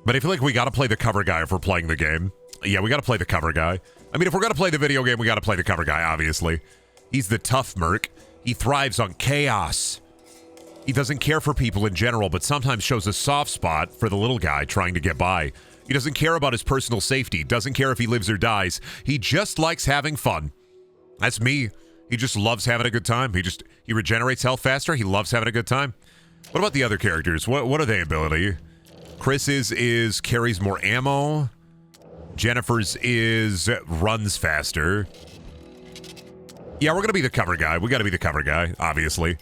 But I feel like we got to play the cover guy if we're playing the game. Yeah, we got to play the cover guy. I mean, if we're going to play the video game, we got to play the cover guy, obviously. He's the tough merc. He thrives on chaos. He doesn't care for people in general, but sometimes shows a soft spot for the little guy trying to get by. He doesn't care about his personal safety. Doesn't care if he lives or dies. He just likes having fun. That's me. He just loves having a good time. He regenerates health faster. He loves having a good time. What about the other characters? What are they ability? Chris's is carries more ammo. Jennifer's is runs faster. Yeah, we're going to be the cover guy. We got to be the cover guy, obviously.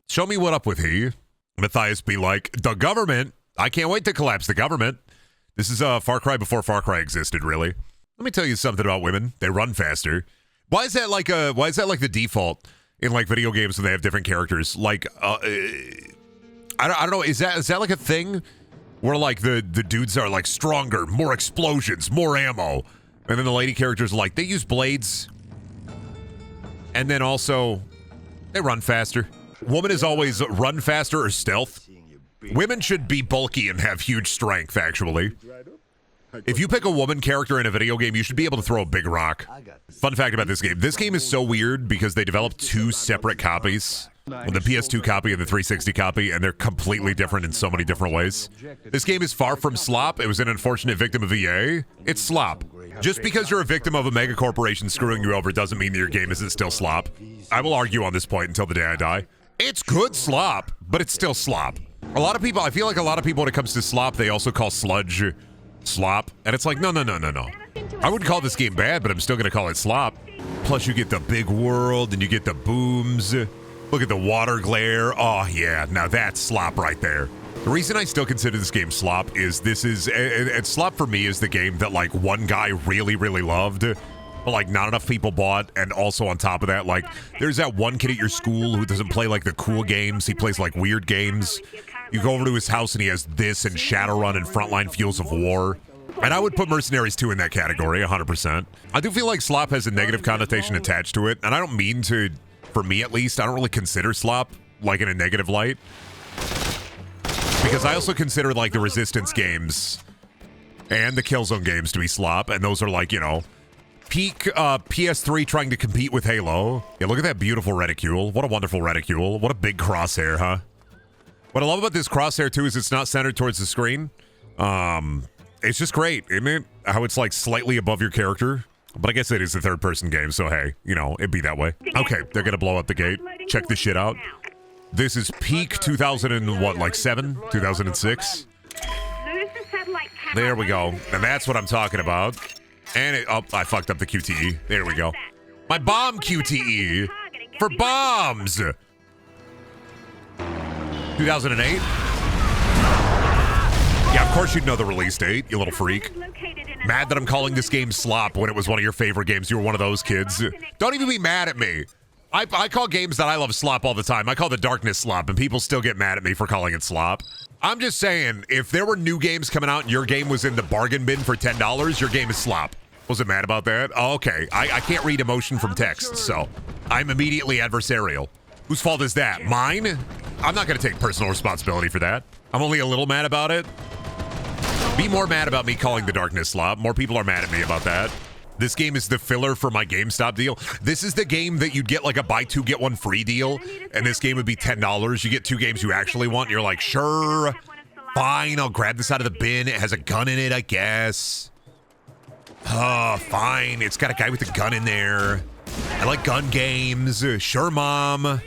Show me what up with he. Matthias be like, the government. I can't wait to collapse the government. This is Far Cry before Far Cry existed, really. Let me tell you something about women. They run faster. Why is that like the default in like video games when they have different characters? Like I don't know, is that like a thing where like the dudes are like stronger, more explosions, more ammo, and then the lady characters are like they use blades, and then also they run faster. Woman is always run faster or stealth. Women should be bulky and have huge strength, actually. If you pick a woman character in a video game, you should be able to throw a big rock. Fun fact about this game. This game is so weird because they developed two separate copies. The PS2 copy and the 360 copy, and they're completely different in so many different ways. This game is far from slop. It was an unfortunate victim of EA. It's slop. Just because you're a victim of a mega corporation screwing you over doesn't mean that your game isn't still slop. I will argue on this point until the day I die. It's good slop, but it's still slop. A lot of people, I feel like a lot of people when it comes to slop, they also call sludge slop. And it's like, no. I wouldn't call this game bad, but I'm still going to call it slop. Plus you get the big world and you get the booms. Look at the water glare. Oh yeah, now that's slop right there. The reason I still consider this game slop is slop for me is the game that like one guy really, really loved, but like not enough people bought. And also on top of that, like there's that one kid at your school who doesn't play like the cool games. He plays like weird games. You go over to his house and he has this and Shadowrun and Frontline Fuels of War. And I would put Mercenaries 2 in that category, 100%. I do feel like slop has a negative connotation attached to it. And I don't mean to, for me at least, I don't really consider slop like in a negative light. Because I also consider like the Resistance games and the Killzone games to be slop. And those are like, you know, peak PS3 trying to compete with Halo. Yeah, look at that beautiful reticule. What a wonderful reticule. What a big crosshair, huh? What I love about this crosshair too is it's not centered towards the screen. It's just great, isn't it? How it's like slightly above your character. But I guess it is a third-person game, so hey, you know, it'd be that way. Okay, they're gonna blow up the gate. Check this shit out. This is peak 2000 and what, like 2006? There we go. And that's what I'm talking about. And I fucked up the QTE. There we go. My bomb QTE for bombs. 2008? Yeah, of course you'd know the release date, you little freak. Mad that I'm calling this game slop when it was one of your favorite games. You were one of those kids. Don't even be mad at me. I call games that I love slop all the time. I call The Darkness slop, and people still get mad at me for calling it slop. I'm just saying, if there were new games coming out and your game was in the bargain bin for $10, your game is slop. Was it mad about that? Oh, okay. I can't read emotion from text, so I'm immediately adversarial. Whose fault is that? Mine? I'm not going to take personal responsibility for that. I'm only a little mad about it. Be more mad about me calling The Darkness slop. More people are mad at me about that. This game is the filler for my GameStop deal. This is the game that you'd get like a buy two, get one free deal. And this game would be $10. You get two games you actually want. And you're like, sure, fine. I'll grab this out of the bin. It has a gun in it, I guess. Fine. It's got a guy with a gun in there. I like gun games. Sure, Mom.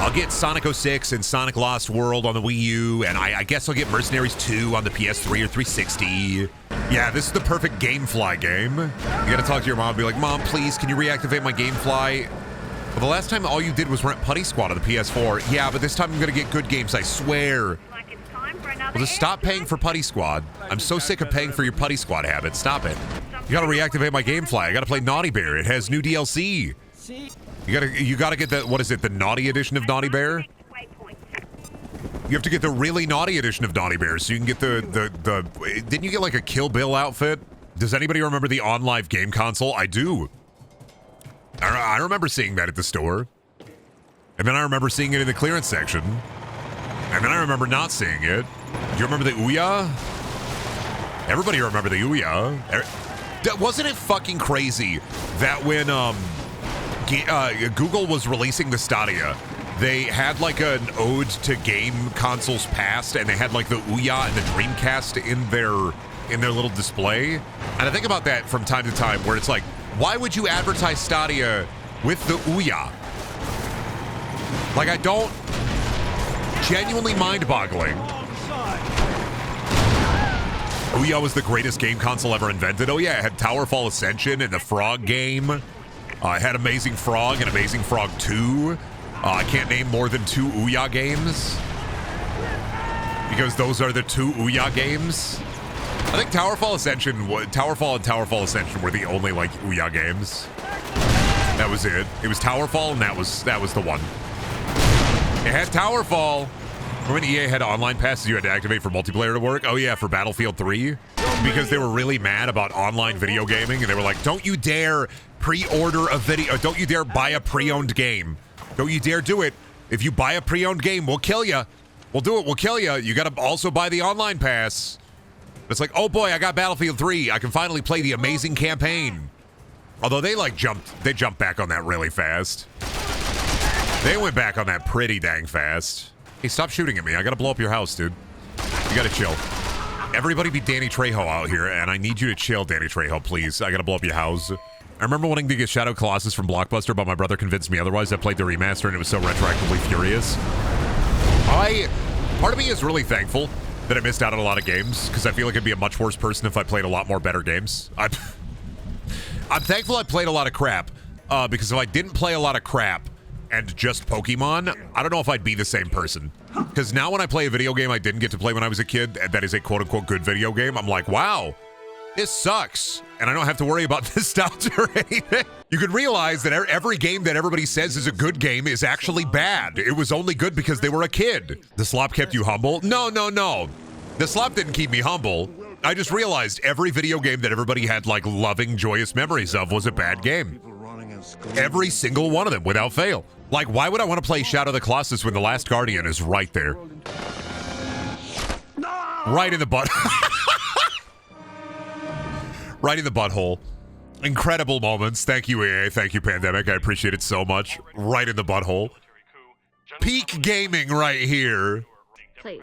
I'll get Sonic 06 and Sonic Lost World on the Wii U, and I guess I'll get Mercenaries 2 on the PS3 or 360. Yeah, this is the perfect GameFly game. You gotta talk to your mom and be like, Mom, please, can you reactivate my GameFly? Well, the last time all you did was rent Putty Squad on the PS4. Yeah, but this time I'm gonna get good games, I swear. Well, just stop paying for Putty Squad. I'm so sick of paying for your Putty Squad habit. Stop it. You gotta reactivate my GameFly. I gotta play Naughty Bear. It has new DLC. You gotta get the, what is it, the naughty edition of Naughty Bear? You have to get the really naughty edition of Naughty Bear so you can get the didn't you get like a Kill Bill outfit? Does anybody remember the OnLive game console? I do. I remember seeing that at the store. And then I remember seeing it in the clearance section. And then I remember not seeing it. Do you remember the Ouya? Everybody remember the Ouya. Wasn't it fucking crazy that when Google was releasing the Stadia, they had like an ode to game consoles past, and they had like the Ouya and the Dreamcast in their little display. And I think about that from time to time, where it's like, why would you advertise Stadia with the Ouya? Like, I don't. Genuinely mind-boggling. Ouya was the greatest game console ever invented. Oh yeah, it had Towerfall Ascension and the Frog game. It had Amazing Frog and Amazing Frog 2. I can't name more than 2 Ouya games, because those are the 2 Ouya games. I think Towerfall and Towerfall Ascension were the only like Ouya games. That was it. It was Towerfall, and that was the one. It had Towerfall. Remember when EA had online passes you had to activate for multiplayer to work? Oh yeah, for Battlefield 3, because they were really mad about online video gaming, and they were like, "Don't you dare pre-order a video! Don't you dare buy a pre-owned game! Don't you dare do it! If you buy a pre-owned game, we'll kill you. We'll do it. We'll kill you. You got to also buy the online pass." It's like, oh boy, I got Battlefield 3. I can finally play the amazing campaign. Although they jumped back on that really fast. They went back on that pretty dang fast. Hey, stop shooting at me. I gotta blow up your house, dude. You gotta chill. Everybody be Danny Trejo out here, and I need you to chill, Danny Trejo, please. I gotta blow up your house. I remember wanting to get Shadow Colossus from Blockbuster, but my brother convinced me otherwise. I played the remaster, and it was so retroactively furious. Part of me is really thankful that I missed out on a lot of games, because I feel like I'd be a much worse person if I played a lot more better games. I'm thankful I played a lot of crap, because if I didn't play a lot of crap and just Pokemon, I don't know if I'd be the same person. Because now when I play a video game I didn't get to play when I was a kid, that is a quote-unquote good video game, I'm like, wow, this sucks. And I don't have to worry about nostalgia or anything. You could realize that every game that everybody says is a good game is actually bad. It was only good because they were a kid. The slop kept you humble? No. The slop didn't keep me humble. I just realized every video game that everybody had like loving, joyous memories of was a bad game. Every single one of them, without fail. Like, why would I want to play Shadow of the Colossus when The Last Guardian is right there? Right in the butt. Right in the butthole. Incredible moments. Thank you, EA. Thank you, Pandemic. I appreciate it so much. Right in the butthole. Peak gaming right here. Please,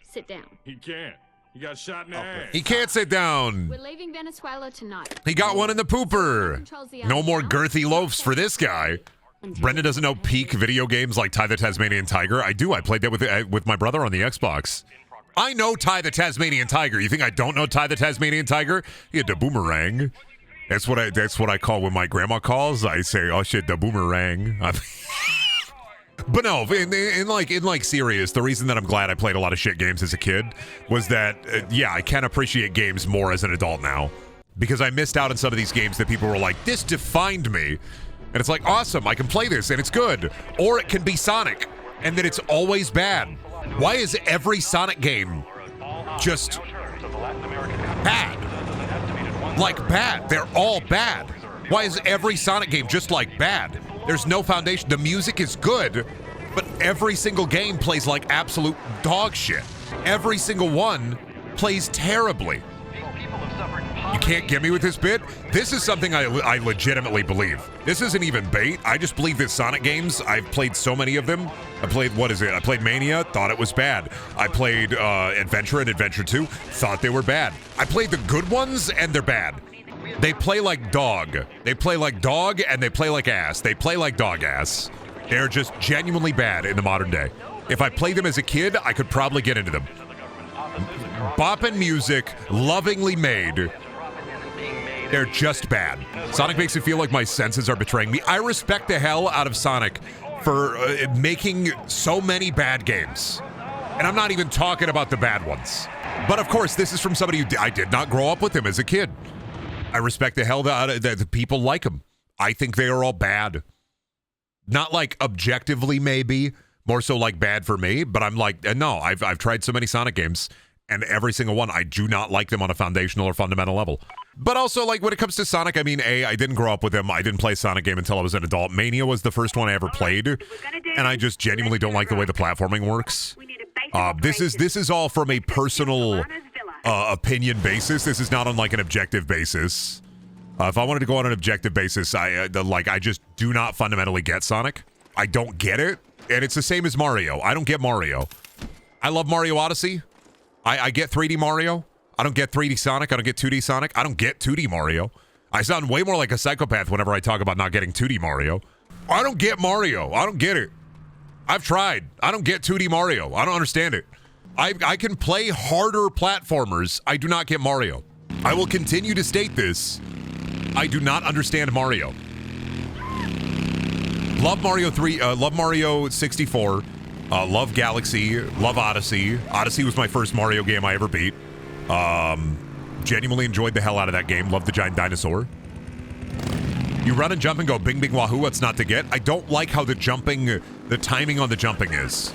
sit down. He can't. He got shot in the ass. He can't sit down. We're leaving Venezuela tonight. He got one in the pooper. No more girthy loafs for this guy. Brendan doesn't know peak video games like Ty the Tasmanian Tiger. I do. I played that with my brother on the Xbox. I know Ty the Tasmanian Tiger. You think I don't know Ty the Tasmanian Tiger? He had the boomerang. That's what I call when my grandma calls. I say, "Oh shit, the boomerang." But no, in serious, the reason that I'm glad I played a lot of shit games as a kid was that, I can appreciate games more as an adult now. Because I missed out on some of these games that people were like, this defined me. And it's like, awesome, I can play this and it's good. Or it can be Sonic, and then it's always bad. Why is every Sonic game just bad? Like bad. They're all bad. Why is every Sonic game just like bad? There's no foundation. The music is good, but every single game plays like absolute dog shit. Every single one plays terribly. You can't get me with this bit. This is something I legitimately believe. This isn't even bait. I just believe that Sonic games, I've played so many of them. I played Mania, thought it was bad. I played Adventure and Adventure 2, thought they were bad. I played the good ones, and they're bad. They play like dog. They play like dog, and they play like ass. They play like dog ass. They're just genuinely bad in the modern day. If I played them as a kid, I could probably get into them. Boppin' music, lovingly made. They're just bad. Sonic makes me feel like my senses are betraying me. I respect the hell out of Sonic for making so many bad games. And I'm not even talking about the bad ones. But of course, this is from somebody who I did not grow up with him as a kid. I respect the hell out of that people like him. I think they are all bad. Not like objectively, maybe. More so like bad for me. But I'm like, no, I've tried so many Sonic games. And every single one, I do not like them on a foundational or fundamental level. But also, like, when it comes to Sonic, I mean, I didn't grow up with him. I didn't play a Sonic game until I was an adult. Mania was the first one I ever played. And I just genuinely don't like the way the platforming works. This is all from a personal opinion basis. This is not on like an objective basis. If I wanted to go on an objective basis, I just do not fundamentally get Sonic. I don't get it, and it's the same as Mario. I don't get Mario. I love Mario Odyssey. I get 3D Mario. I don't get 3D Sonic. I don't get 2D Sonic. I don't get 2D Mario. I sound way more like a psychopath whenever I talk about not getting 2D Mario. I don't get Mario. I don't get it. I've tried. I don't get 2D Mario. I don't understand it. I can play harder platformers. I do not get Mario. I will continue to state this. I do not understand Mario. Love Mario 3, love Mario 64, love Galaxy, love Odyssey. Odyssey was my first Mario game I ever beat. Genuinely enjoyed the hell out of that game. Love the giant dinosaur. You run and jump and go bing, bing, wahoo. What's not to get? I don't like how the timing on the jumping is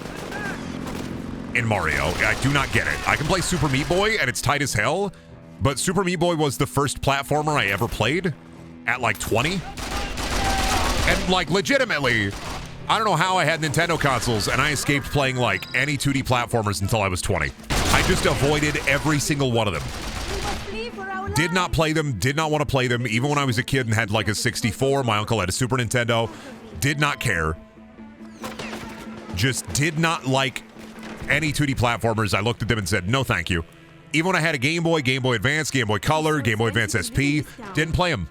in Mario. I do not get it. I can play Super Meat Boy and it's tight as hell, but Super Meat Boy was the first platformer I ever played at like 20. And like legitimately, I don't know how I had Nintendo consoles and I escaped playing like any 2D platformers until I was 20. I just avoided every single one of them. Did not play them, did not want to play them. Even when I was a kid and had like a 64, my uncle had a Super Nintendo. Did not care. Just did not like any 2D platformers. I looked at them and said, no thank you. Even when I had a Game Boy, Game Boy Advance, Game Boy Color, Game Boy Advance SP, didn't play them.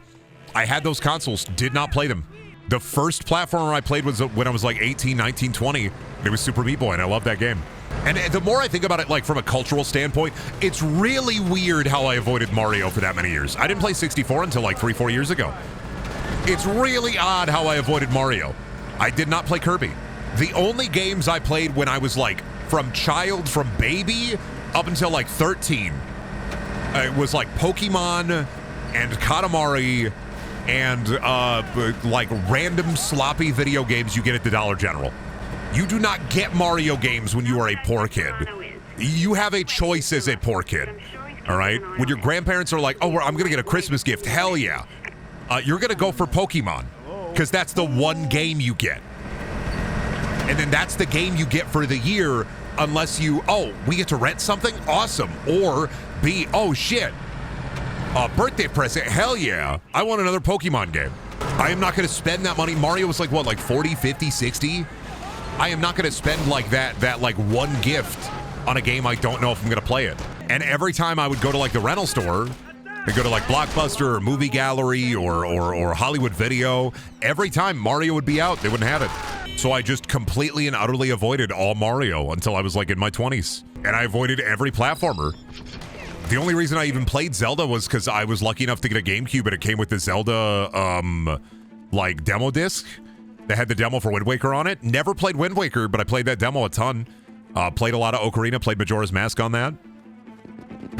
I had those consoles, did not play them. The first platformer I played was when I was like 18, 19, 20. It was Super Meat Boy, and I loved that game. And the more I think about it, like from a cultural standpoint, it's really weird how I avoided Mario for that many years. I didn't play 64 until like 3-4 years ago. It's really odd how I avoided Mario. I did not play Kirby. The only games I played when I was like from baby up until like 13, it was like Pokemon and Katamari and like random sloppy video games you get at the Dollar General. You do not get Mario games when you are a poor kid. You have a choice as a poor kid, all right? When your grandparents are like, oh, I'm going to get a Christmas gift, hell yeah. You're going to go for Pokemon because that's the one game you get. And then that's the game you get for the year unless you, oh, we get to rent something? Awesome. Or B, oh, shit. A birthday present? Hell yeah. I want another Pokemon game. I am not going to spend that money. Mario was like, what, like 40, 50, 60? I am not going to spend like that like one gift on a game I don't know if I'm going to play it. And every time I would go to like the rental store and go to like Blockbuster or Movie Gallery or Hollywood Video, every time Mario would be out, they wouldn't have it. So I just completely and utterly avoided all Mario until I was like in my 20s. And I avoided every platformer. The only reason I even played Zelda was because I was lucky enough to get a GameCube and it came with the Zelda like demo disc. They had the demo for Wind Waker on it. Never played Wind Waker, but I played that demo a ton. Played a lot of Ocarina, played Majora's Mask on that.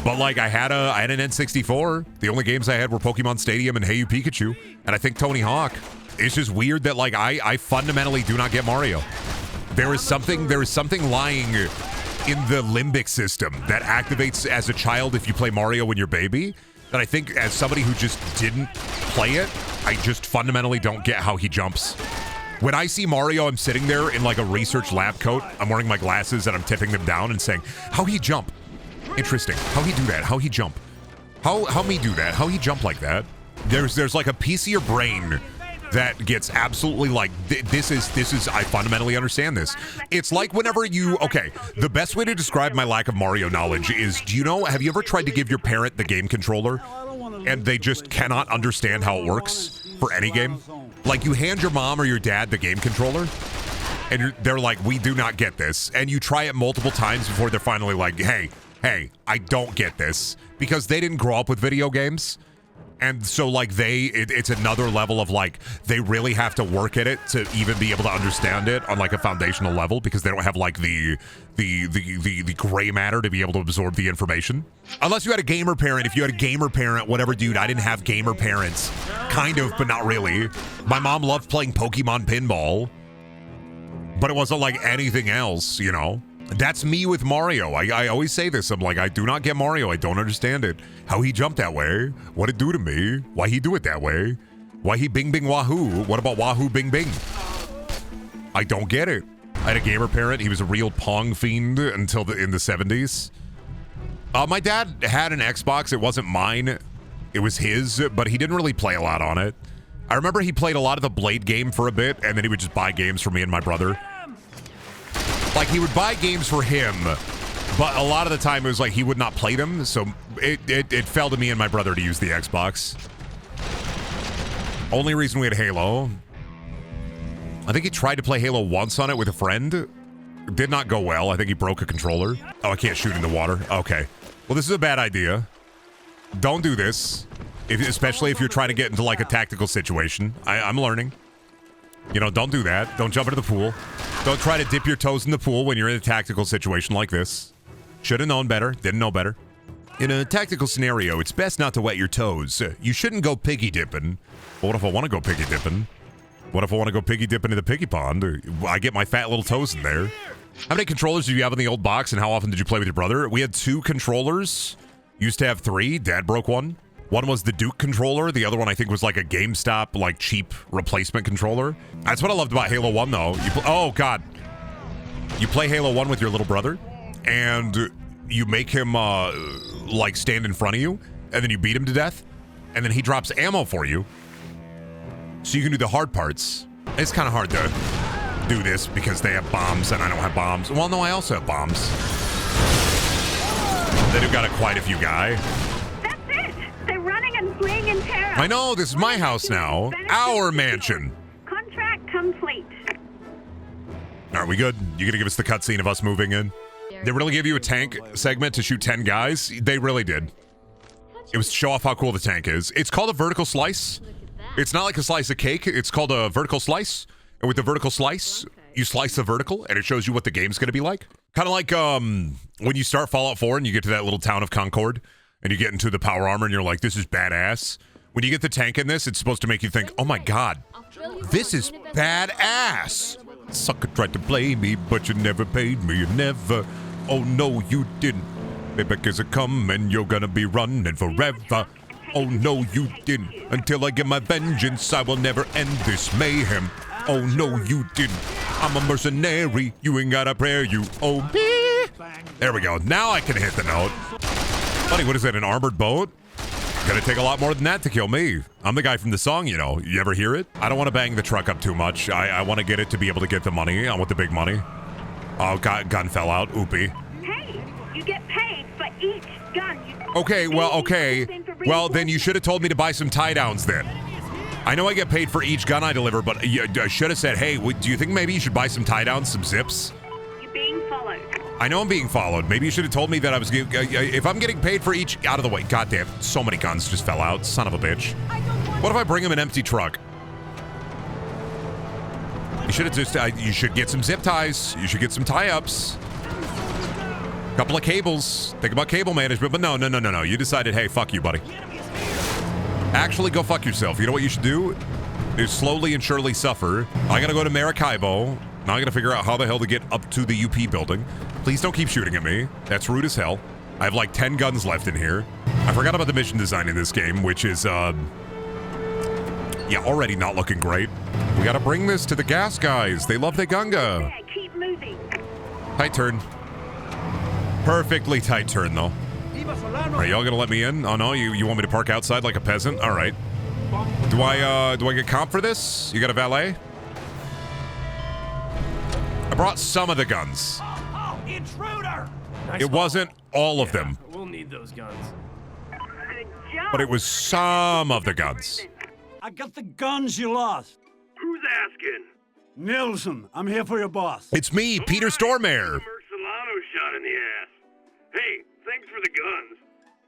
But like I had an N64. The only games I had were Pokemon Stadium and Hey You Pikachu, and I think Tony Hawk. It's just weird that like I fundamentally do not get Mario. There is something lying in the limbic system that activates as a child if you play Mario when you're baby. That I think as somebody who just didn't play it, I just fundamentally don't get how he jumps. When I see Mario, I'm sitting there in like a research lab coat. I'm wearing my glasses and I'm tipping them down and saying, how he jump? Interesting. How he do that? How he jump? How me do that? How he jump like that? There's like a piece of your brain that gets absolutely like, this is, I fundamentally understand this. It's like whenever okay, the best way to describe my lack of Mario knowledge is, have you ever tried to give your parent the game controller and they just cannot understand how it works for any game? Like you hand your mom or your dad the game controller and they're like, we do not get this. And you try it multiple times before they're finally like, hey, I don't get this, because they didn't grow up with video games. And so like it's another level of like, they really have to work at it to even be able to understand it on like a foundational level, because they don't have like the gray matter to be able to absorb the information. Unless you had a gamer parent. If you had a gamer parent, whatever, dude, I didn't have gamer parents. Kind of, but not really. My mom loved playing Pokemon pinball, but it wasn't like anything else, That's me with Mario. I always say this. I'm like, I do not get Mario. I don't understand it. How he jumped that way? What it do to me? Why he do it that way? Why he bing bing wahoo? What about wahoo bing bing? I don't get it. I had a gamer parent. He was a real Pong fiend until in the 70s. My dad had an Xbox. It wasn't mine. It was his, but he didn't really play a lot on it. I remember he played a lot of the Blade game for a bit, and then he would just buy games for me and my brother. Like, he would buy games for him, but a lot of the time it was like he would not play them, so it fell to me and my brother to use the Xbox. Only reason we had Halo. I think he tried to play Halo once on it with a friend. Did not go well. I think he broke a controller. Oh, I can't shoot in the water. Okay. Well, this is a bad idea. Don't do this. Especially if you're trying to get into like a tactical situation. I'm learning. You know, don't do that. Don't jump into the pool. Don't try to dip your toes in the pool when you're in a tactical situation like this. Should have known better. Didn't know better. In a tactical scenario, it's best not to wet your toes. You shouldn't go piggy dipping. But what if I want to go piggy dipping? What if I want to go piggy dipping in the piggy pond? I get my fat little toes in there. How many controllers did you have in the old box, and how often did you play with your brother? We had 2 controllers. Used to have 3. Dad broke one. One was the Duke controller. The other one, I think, was like a GameStop, like, cheap replacement controller. That's what I loved about Halo 1, though. Oh, God. You play Halo 1 with your little brother, and you make him, like, stand in front of you, and then you beat him to death, and then he drops ammo for you, so you can do the hard parts. It's kind of hard to do this because they have bombs, and I don't have bombs. Well, no, I also have bombs. Then you've got quite a few guy. That's it! They're running and fleeing in terror. I know, this is my house now. Our mansion. Contract complete. Are we good? You gonna give us the cutscene of us moving in? They really give you a tank segment to shoot 10 guys? They really did. It was to show off how cool the tank is. It's called a vertical slice. It's not like a slice of cake. It's called a vertical slice. And with the vertical slice, you slice the vertical, and it shows you what the game's gonna be like. Kind of like when you start Fallout 4 and you get to that little town of Concord, and you get into the power armor, and you're like, this is badass. When you get the tank in this, it's supposed to make you think, oh my God, this is badass. Sucker tried to play me, but you never paid me, you never. Oh no, you didn't. Payback is a come, and you're gonna be running forever. Oh no, you didn't. Until I get my vengeance, I will never end this mayhem. Oh no, you didn't. I'm a mercenary. You ain't got a prayer, you owe me. There we go. Now I can hit the note. Buddy, what is that, an armored boat? Gonna take a lot more than that to kill me. I'm the guy from the song, you know. You ever hear it? I don't want to bang the truck up too much. I want to get it to be able to get the money. I want the big money. Oh, gun fell out. Oopie. Hey, you get paid for each gun you... Okay, well, okay. Well, then you should have told me to buy some tie-downs then. I know I get paid for each gun I deliver, but I should have said, hey, do you think maybe you should buy some tie-downs, some zips? You're being followed. I know I'm being followed. Maybe you should have told me that I was... if I'm getting paid for each... Out of the way. Goddamn. So many guns just fell out. Son of a bitch. What if I bring him an empty truck? You should have just... you should get some zip ties. You should get some tie-ups. Couple of cables. Think about cable management. But no. You decided, hey, fuck you, buddy. Actually, go fuck yourself. You know what you should do? Is slowly and surely suffer. I gotta go to Maracaibo. Now I gotta figure out how the hell to get up to the UP building. Please don't keep shooting at me. That's rude as hell. I have like 10 guns left in here. I forgot about the mission design in this game, which is, yeah, already not looking great. We gotta bring this to the gas guys. They love the gunga. Yeah, keep moving. Tight turn. Perfectly tight turn, though. Are y'all gonna let me in? Oh no, you want me to park outside like a peasant? All right. Do I get comp for this? You got a valet? I brought some of the guns. Oh, intruder! Nice It wasn't all of them, We'll need those guns. Good job. but it was some of the guns. I got the guns you lost. Who's asking? Nilsson, I'm here for your boss. It's me, Peter Stormare. Mercelano shot in the ass. Hey, thanks for the guns.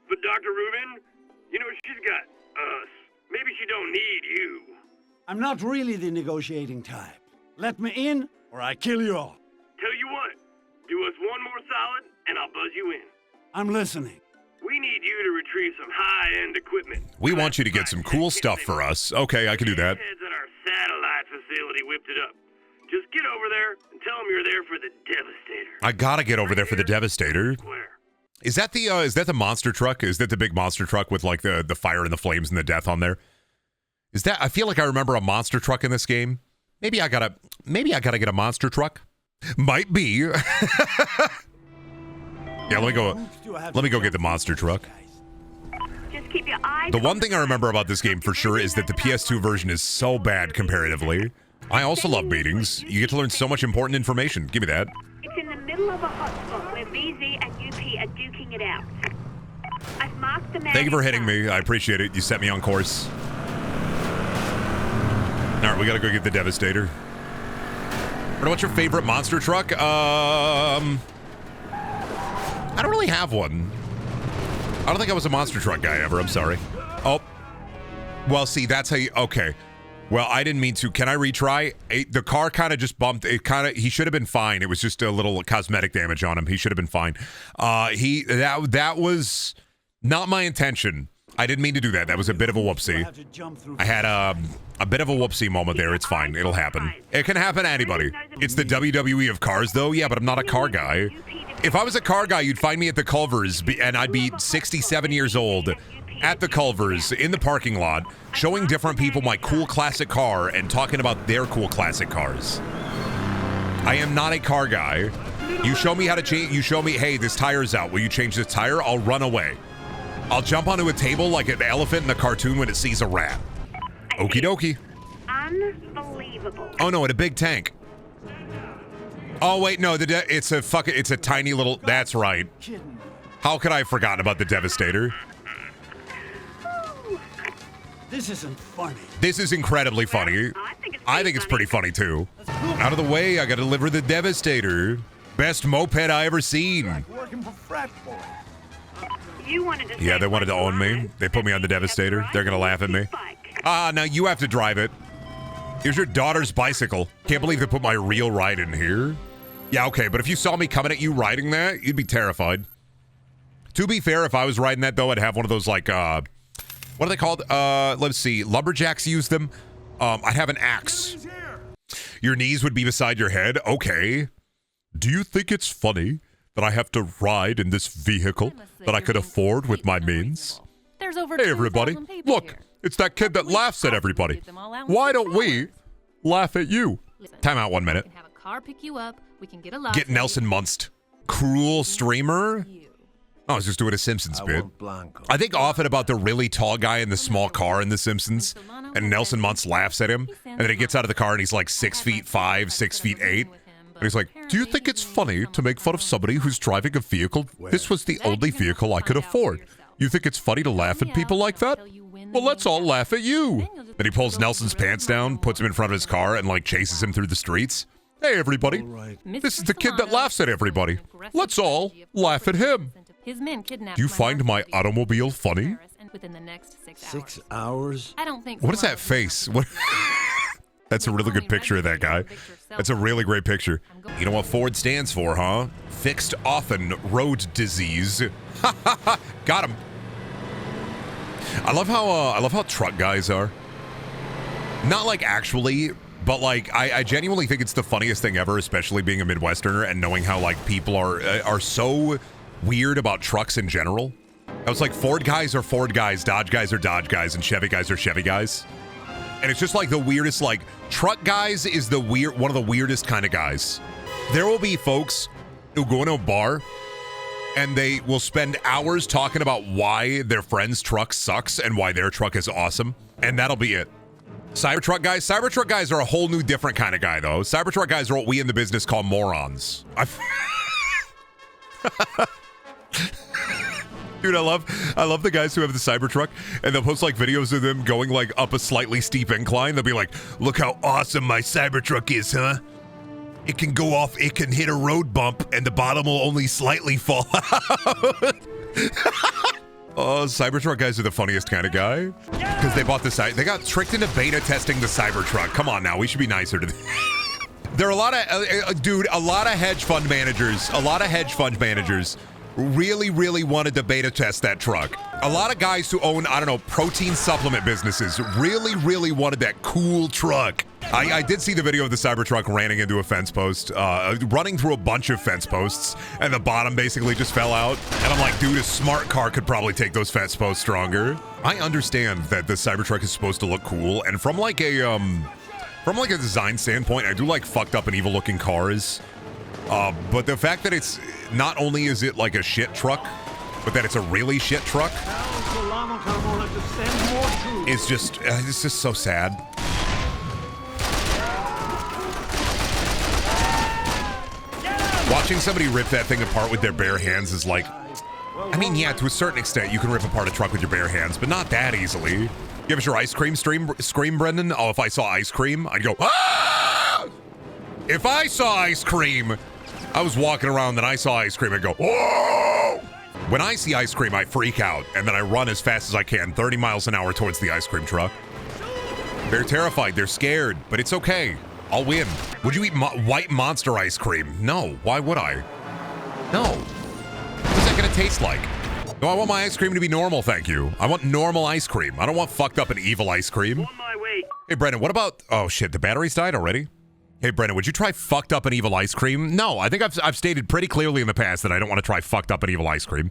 But Dr. Rubin, you know, she's got us. Maybe she don't need you. I'm not really the negotiating type. Let me in, or I kill you all. Tell you what, do us one more solid, and I'll buzz you in. I'm listening. We need you to retrieve some high-end equipment. We want you to get some cool stuff for us. Okay, I can do that. Heads at our satellite facility whipped it up. Just get over there and tell them you're there for the Devastator. I gotta get over there for the Devastator. Square. Is that the monster truck? Is that the big monster truck with like the fire and the flames and the death on there? Is that? I feel like I remember a monster truck in this game. Maybe I gotta get a monster truck. Might be. Yeah, let me go get the monster truck. Just keep your eyes The on one thing I remember about this game for sure is that the PS2 version is so bad comparatively. I also love meetings. You get to learn so much important information. Give me that. It's in the middle of a hotspot where VZ and UP are duking it out. I've marked the man. Thank you for hitting me. I appreciate it. You set me on course. All right, we gotta go get the Devastator. What's your favorite monster truck? I don't really have one. I don't think I was a monster truck guy ever. I'm sorry. Oh. Well, see, that's how you... Okay. Well, I didn't mean to. Can I retry? The car kind of just bumped. He should have been fine. It was just a little cosmetic damage on him. He should have been fine. That was not my intention. I didn't mean to do that. That was a bit of a whoopsie. I had a bit of a whoopsie moment there. It's fine. It'll happen. It can happen to anybody. It's the WWE of cars, though. Yeah, but I'm not a car guy. If I was a car guy, you'd find me at the Culvers, and I'd be 67 years old at the Culvers in the parking lot, showing different people my cool classic car and talking about their cool classic cars. I am not a car guy. You show me how to change. You show me, hey, this tire's out. Will you change this tire? I'll run away. I'll jump onto a table like an elephant in a cartoon when it sees a rat. Okie dokie. Unbelievable. Oh no, in a big tank. Oh wait, no, it's a tiny little. That's right. How could I have forgotten about the Devastator? This isn't funny. This is incredibly funny. I think it's pretty funny too. Out of the way, I gotta deliver the Devastator. Best moped I ever seen. Working for frat boys. Yeah, they wanted to own me. They put me on the Devastator. They're gonna laugh at me. Now you have to drive it. Here's your daughter's bicycle. Can't believe they put my real ride in here. Yeah, okay, but if you saw me coming at you riding that, you'd be terrified. To be fair, if I was riding that, though, I'd have one of those, like, what are they called? Let's see. Lumberjacks use them. I'd have an axe. Your knees would be beside your head. Okay. Do you think it's funny that I have to ride in this vehicle that I could afford with my means? There's over Hey, everybody. Look, it's that kid that laughs at everybody. Why don't we laugh at you? Time out 1 minute. We can have a car pick you up. We can get a Get Nelson Munst. Cruel streamer? Oh, I was just doing a Simpsons bit. I think often about the really tall guy in the small car in The Simpsons, and Nelson Muntz laughs at him, and then he gets out of the car and he's like 6'5", 6'8", and he's like, do you think it's funny to make fun of somebody who's driving a vehicle? This was the only vehicle I could afford. You think it's funny to laugh at people like that? Well, let's all laugh at you. Then he pulls Nelson's pants down, puts him in front of his car, and like chases him through the streets. Hey, everybody. This is the kid that laughs at everybody. Let's all laugh at him. Do you find my automobile funny? 6 hours? I don't think. What is that face? What? That's a really good picture of that guy. That's a really great picture. You know what Ford stands for, huh? Fixed often road disease. Got him. I love how truck guys are. Not like actually, but like I genuinely think it's the funniest thing ever, especially being a Midwesterner and knowing how like people are so weird about trucks in general. I was like, Ford guys are Ford guys, Dodge guys are Dodge guys, and Chevy guys are Chevy guys. And it's just like the weirdest, like, truck guys is one of the weirdest kind of guys. There will be folks who go into a bar and they will spend hours talking about why their friend's truck sucks and why their truck is awesome. And that'll be it. Cybertruck guys are a whole new different kind of guy, though. Cybertruck guys are what we in the business call morons. Dude, I love the guys who have the Cybertruck, and they'll post like videos of them going like up a slightly steep incline. They'll be like, look how awesome my Cybertruck is, huh? It can go off, it can hit a road bump, and the bottom will only slightly fall out. Oh, Cybertruck guys are the funniest kind of guy. Because they bought they got tricked into beta testing the Cybertruck. Come on now, we should be nicer to them. There are a lot of, a lot of hedge fund managers really, really wanted to beta test that truck. A lot of guys who own, I don't know, protein supplement businesses really, really wanted that cool truck. I did see the video of the Cybertruck running into a fence post, running through a bunch of fence posts, and the bottom basically just fell out. And I'm like, dude, a smart car could probably take those fence posts stronger. I understand that the Cybertruck is supposed to look cool, and from like a design standpoint, I do like fucked up and evil looking cars. But the fact that it's not only is it like a shit truck, but that it's a really shit truck is just it's just so sad. Watching somebody rip that thing apart with their bare hands is like, I mean, yeah, to a certain extent, you can rip apart a truck with your bare hands, but not that easily. You ever your ice cream scream, Brendan? Oh, if I saw ice cream, I'd go, ah! If I saw ice cream, I was walking around and I saw ice cream, I'd go, whoa! When I see ice cream, I freak out, and then I run as fast as I can, 30 miles an hour towards the ice cream truck. They're terrified, they're scared, but it's okay. I'll win. Would you eat white monster ice cream? No. Why would I? No. What's that gonna taste like? No, I want my ice cream to be normal, thank you. I want normal ice cream. I don't want fucked up and evil ice cream. On my way. Hey, Brendan, what about... Oh, shit, the batteries died already? Hey, Brendan, would you try fucked up and evil ice cream? No, I think I've stated pretty clearly in the past that I don't want to try fucked up and evil ice cream.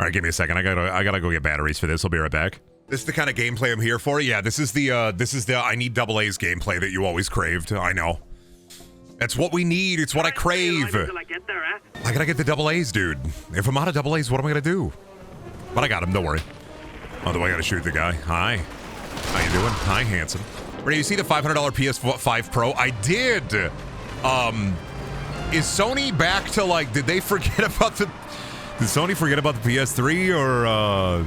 All right, give me a second. I gotta go get batteries for this. I'll be right back. This is the kind of gameplay I'm here for. Yeah, this is the I need double A's gameplay that you always craved. I know. That's what we need. It's what I crave. I gotta get the double A's, dude. If I'm out of double A's, what am I gonna do? But I got him. Don't worry. Oh, do I gotta shoot the guy? Hi. How you doing? Hi, handsome. Brady, you see the $500 PS5 Pro? I did. Is Sony back to like? Did they forget about the? Did Sony forget about the PS3 or?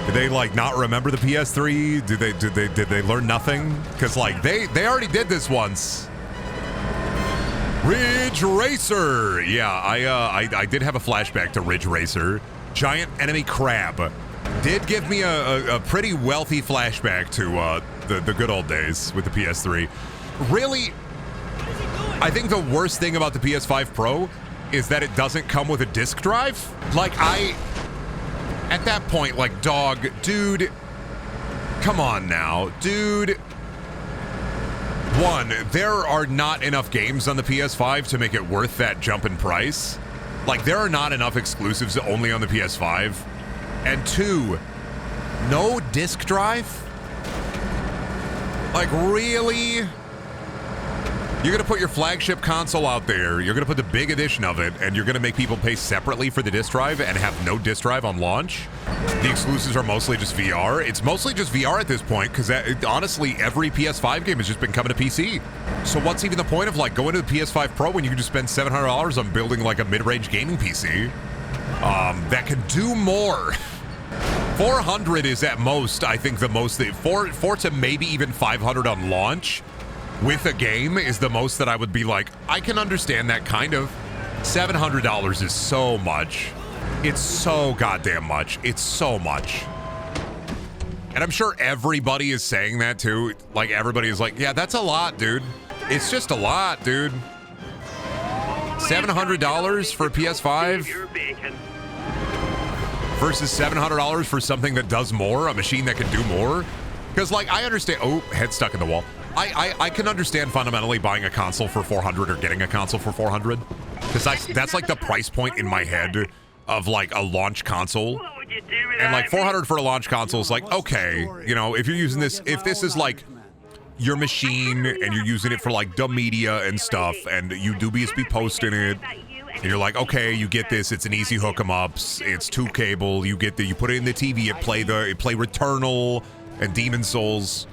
Did they like not remember the PS3? Did they learn nothing? Because like they already did this once. Ridge Racer. Yeah, I did have a flashback to Ridge Racer. Giant enemy crab did give me a pretty wealthy flashback to the good old days with the PS3. Really, I think the worst thing about the PS5 Pro is that it doesn't come with a disk drive. Like at that point, like, dog, dude, come on now, dude. One, there are not enough games on the PS5 to make it worth that jump in price. Like, there are not enough exclusives only on the PS5. And two, no disk drive? Like, really? You're going to put your flagship console out there, you're going to put the big edition of it, and you're going to make people pay separately for the disc drive and have no disc drive on launch? The exclusives are mostly just VR. It's mostly just VR at this point, because honestly, every PS5 game has just been coming to PC. So what's even the point of like going to the PS5 Pro when you can just spend $700 on building like a mid-range gaming PC that can do more? 400 is at most, I think the most, four to maybe even 500 on launch with a game is the most that I would be like, I can understand that kind of. $700 is so much. It's so goddamn much. It's so much. And I'm sure everybody is saying that too. Like, everybody is like, yeah, that's a lot, dude. It's just a lot, dude. $700 for a PS5 versus $700 for something that does more, a machine that can do more. Because, like, I understand. Oh, head stuck in the wall. I can understand fundamentally buying a console for 400 or getting a console for 400, because that's like the price point in my head of like a launch console. And like 400 for a launch console is like, okay, you know, if you're using this, if this is like your machine and you're using it for like dumb media and stuff, and you dubiously posting it, and you're like, okay, you get this, it's an easy hook 'em ups, it's 2 cable, you get you put it in the TV, it play Returnal and Demon Souls.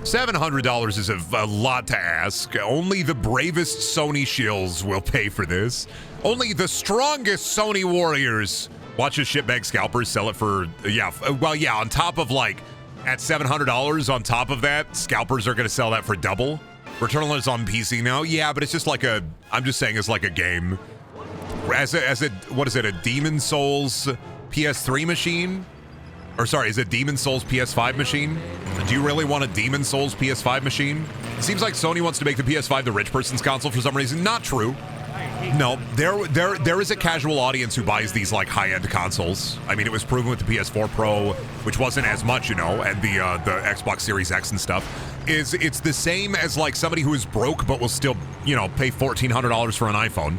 $700 is a lot to ask. Only the bravest Sony shills will pay for this. Only the strongest Sony warriors. Watch his shitbag scalpers sell it for, yeah, well, yeah, on top of like, at $700, on top of that, scalpers are going to sell that for double. Returnal is on PC now. Yeah, but it's just like I'm just saying it's like a game. As a, what is it, a Demon Souls PS3 machine? Or sorry, is it Demon Souls PS5 machine? Do you really want a Demon Souls PS5 machine? It seems like Sony wants to make the PS5 the rich person's console for some reason. Not true. No, there is a casual audience who buys these like high-end consoles. I mean, it was proven with the PS4 Pro, which wasn't as much, you know, and the Xbox Series X and stuff. It's the same as like somebody who is broke but will still, you know, pay $1,400 for an iPhone.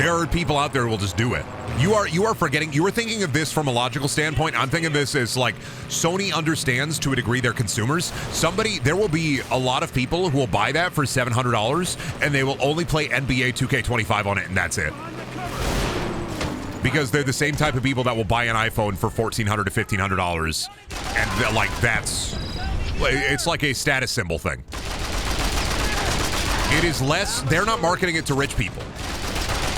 There are people out there who will just do it. You are forgetting. You were thinking of this from a logical standpoint. I'm thinking of this as like Sony understands to a degree their consumers. There will be a lot of people who will buy that for $700 and they will only play NBA 2K25 on it, and that's it. Because they're the same type of people that will buy an iPhone for $1,400 to $1,500, and like it's like a status symbol thing. It is less. They're not marketing it to rich people.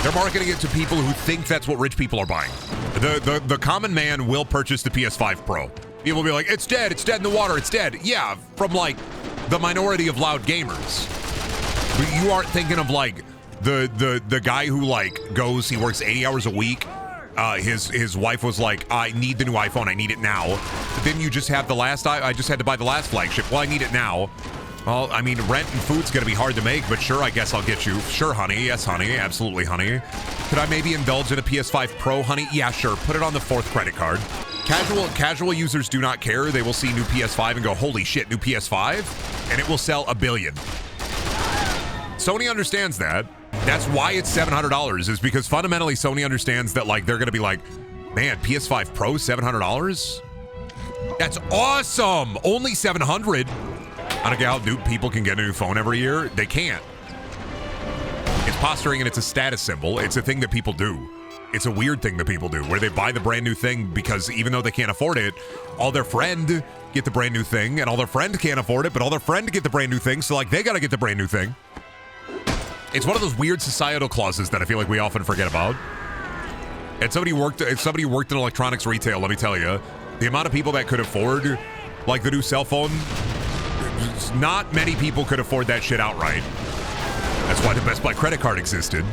They're marketing it to people who think that's what rich people are buying. The common man will purchase the PS5 Pro. People will be like, it's dead in the water, it's dead. Yeah, from like the minority of loud gamers. But you aren't thinking of like the guy who like goes, he works 80 hours a week. His wife was like, I need the new iPhone, I need it now. But then you just have I just had to buy the last flagship. Well, I need it now. Well, I mean, rent and food's going to be hard to make, but sure, I guess I'll get you. Sure, honey. Yes, honey. Absolutely, honey. Could I maybe indulge in a PS5 Pro, honey? Yeah, sure. Put it on the 4th credit card. Casual users do not care. They will see new PS5 and go, holy shit, new PS5? And it will sell 1 billion. Sony understands that. That's why it's $700, is because fundamentally Sony understands that like they're going to be like, man, PS5 Pro, $700? That's awesome. Only 700. I don't care how new people can get a new phone every year. They can't. It's posturing and it's a status symbol. It's a thing that people do. It's a weird thing that people do where they buy the brand new thing because even though they can't afford it, all their friend get the brand new thing, and all their friend can't afford it, but all their friend get the brand new thing. So like they got to get the brand new thing. It's one of those weird societal clauses that I feel like we often forget about. And somebody worked in electronics retail, let me tell you, the amount of people that could afford like the new cell phone, not many people could afford that shit outright. That's why the Best Buy credit card existed.